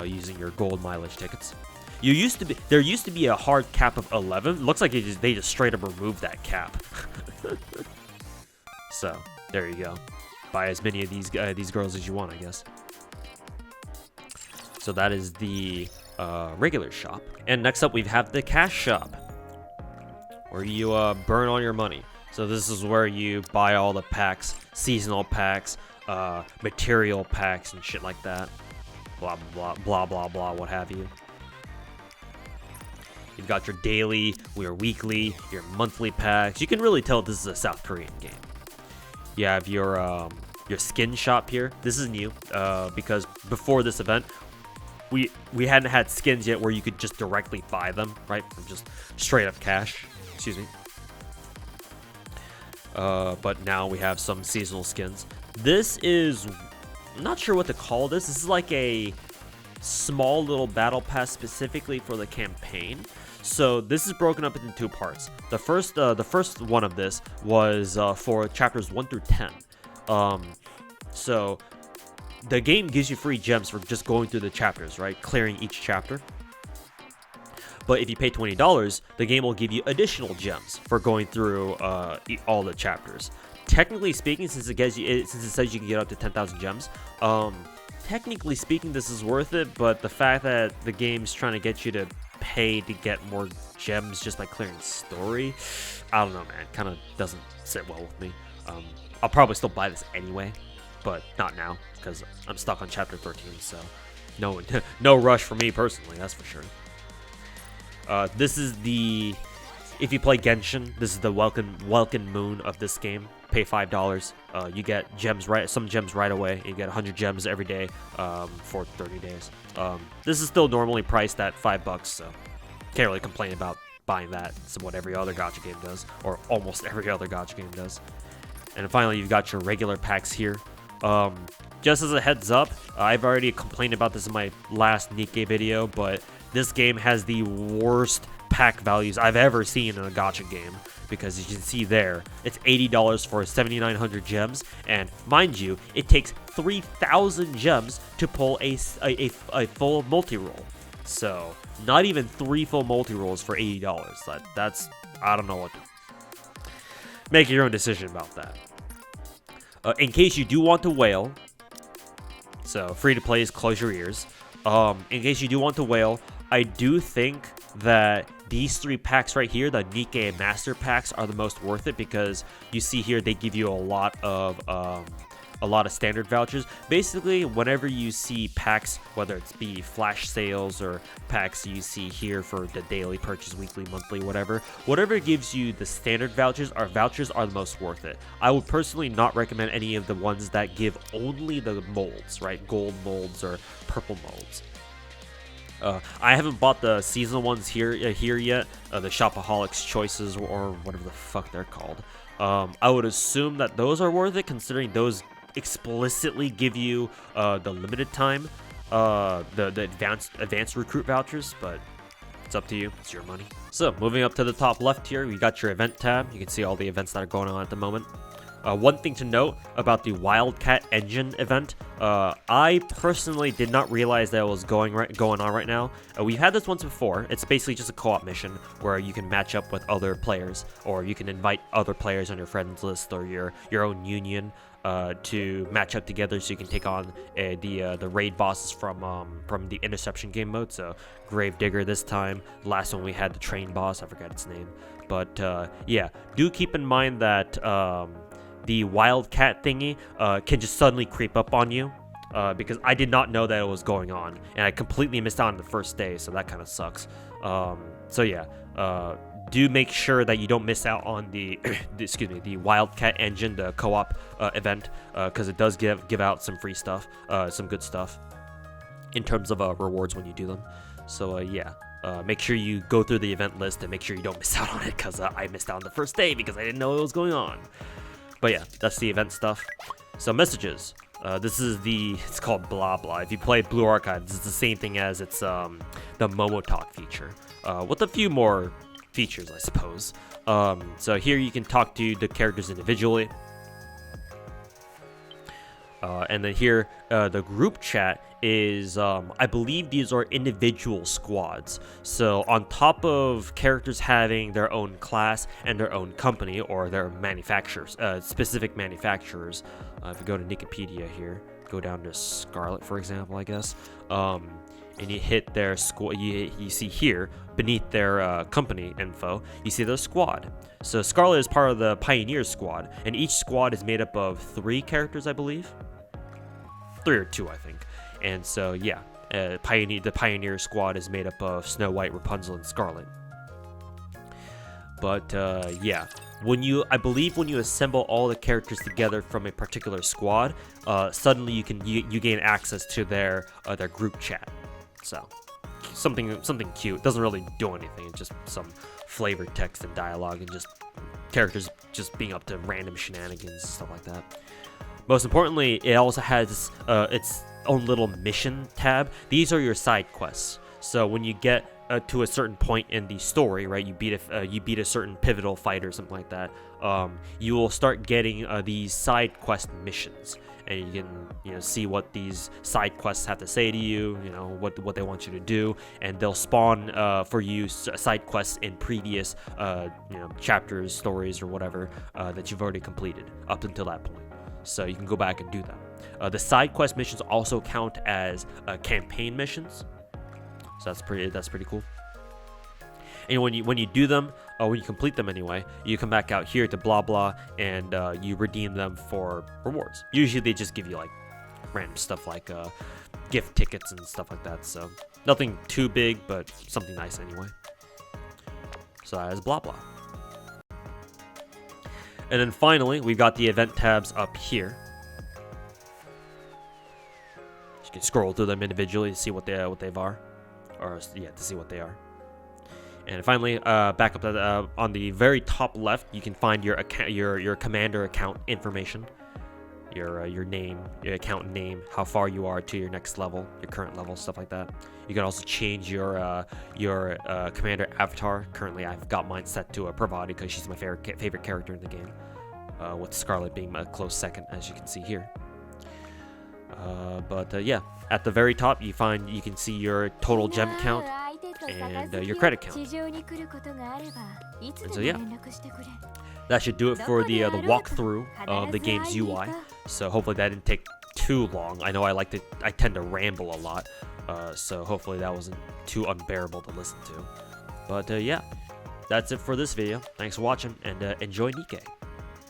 using your gold mileage tickets. There used to be a hard cap of 11. Looks like they just straight up removed that cap. So there you go. Buy as many of these girls as you want, I guess. So that is the regular shop. And next up we have the cash shop, where you burn all your money. So this is where you buy all the packs, seasonal packs, material packs, and shit like that. Blah blah blah blah blah, what have you. You've got your daily, your weekly, your monthly packs. You can really tell this is a South Korean game. You have your skin shop here. This is new because before this event, we hadn't had skins yet where you could just directly buy them, right, from just straight up cash. Excuse me. But now we have some seasonal skins. This is, I'm not sure what to call this. This is like a small little battle pass specifically for the campaign. So this is broken up into two parts. The first one of this was for chapters 1 through 10. So the game gives you free gems for just going through the chapters, right? Clearing each chapter. But if you pay $20, the game will give you additional gems for going through all the chapters. Technically speaking, since it says you can get up to 10,000 gems, technically speaking, this is worth it. But the fact that the game's trying to get you to pay to get more gems just by clearing story, I don't know, man. Kind of doesn't sit well with me. I'll probably still buy this anyway, but not now because I'm stuck on chapter 13. So no rush for me personally, that's for sure. This is if you play Genshin, this is the welcome moon of this game. Pay $5. You get gems some gems right away. You get 100 gems every day for 30 days. This is still normally priced at $5, so can't really complain about buying that. It's what every other gacha game does, or almost every other gacha game does. And finally, you've got your regular packs here. Just as a heads up, I've already complained about this in my last Nikke video, but this game has the worst pack values I've ever seen in a gacha game, because as you can see there, it's $80 for 7,900 gems, and mind you, it takes 3,000 gems to pull a full multi-roll. So not even 3 full multi-rolls for $80. That's, I don't know what to... Make your own decision about that. In case you do want to whale, so free to play is close your ears. In case you do want to whale, I do think that these 3 packs right here, the Nikke Master packs, are the most worth it, because you see here they give you a lot of standard vouchers. Basically, whenever you see packs, whether it's be flash sales or packs you see here for the daily purchase, weekly, monthly, whatever gives you the standard vouchers are the most worth it. I would personally not recommend any of the ones that give only the molds, right? Gold molds or purple molds. I haven't bought the seasonal ones here yet, the Shopaholics Choices or whatever the fuck they're called. I would assume that those are worth it, considering those explicitly give you the limited time, the advanced recruit vouchers, but it's up to you. It's your money. So moving up to the top left here, we got your event tab. You can see all the events that are going on at the moment. One thing to note about the Wildcat Engine event, I personally did not realize that it was going on right now. We've had this once before. It's basically just a co-op mission where you can match up with other players, or you can invite other players on your friends list or your own union to match up together, so you can take on the raid bosses from the Interception game mode. So Gravedigger this time. Last one we had the train boss. I forgot its name, but yeah, do keep in mind that the Wildcat thingy can just suddenly creep up on you because I did not know that it was going on, and I completely missed out on the first day, so that kind of sucks. So yeah, do make sure that you don't miss out on the the Wildcat Engine, the co-op event, because it does give out some free stuff, some good stuff in terms of rewards when you do them. So yeah, make sure you go through the event list and make sure you don't miss out on it, because I missed out on the first day because I didn't know it was going on. But yeah, that's the event stuff. So messages. This is it's called blah blah. If you play Blue Archives, it's the same thing as it's the Momo Talk feature, with a few more features, I suppose. So here you can talk to the characters individually. And then here, the group chat is, I believe these are individual squads. So on top of characters having their own class and their own company or their manufacturers, specific manufacturers, if you go to Wikipedia here, go down to Scarlet, for example, I guess, and you hit their squad, you see here, beneath their company info, you see the squad. So Scarlet is part of the Pioneer squad, and each squad is made up of 3 characters, I believe. 3 or 2, I think. And so, yeah, the Pioneer squad is made up of Snow White, Rapunzel, and Scarlet. But, yeah, I believe when you assemble all the characters together from a particular squad, suddenly you gain access to their group chat. So, something cute. Doesn't really do anything. It's just some flavored text and dialogue and just characters just being up to random shenanigans and stuff like that. Most importantly, it also has its own little mission tab. These are your side quests. So when you get to a certain point in the story, right, you beat a certain pivotal fight or something like that, you will start getting these side quest missions, and you can see what these side quests have to say to you, what they want you to do, and they'll spawn for you side quests in previous chapters, stories, or whatever that you've already completed up until that point. So you can go back and do them. The side quest missions also count as campaign missions, so that's pretty cool. And when you do them, when you complete them anyway, you come back out here to blah blah, and you redeem them for rewards. Usually they just give you like random stuff like gift tickets and stuff like that. So nothing too big, but something nice anyway. So that is blah blah. And then finally, we've got the event tabs up here. You can scroll through them individually to see what they are, or yeah, to see what they are. And finally, back up on the very top left, you can find your account, your commander account information, your name, your account name, how far you are to your next level, your current level, stuff like that. You can also change your commander avatar. Currently, I've got mine set to a Pravati because she's my favorite character in the game, with Scarlet being a close second, as you can see here. But yeah, at the very top, you can see your total gem count and your credit count. And so yeah, that should do it for the walkthrough of the game's UI. So hopefully that didn't take too long. I know I tend to ramble a lot, so hopefully that wasn't too unbearable to listen to. But yeah, that's it for this video. Thanks for watching, and enjoy Nikke.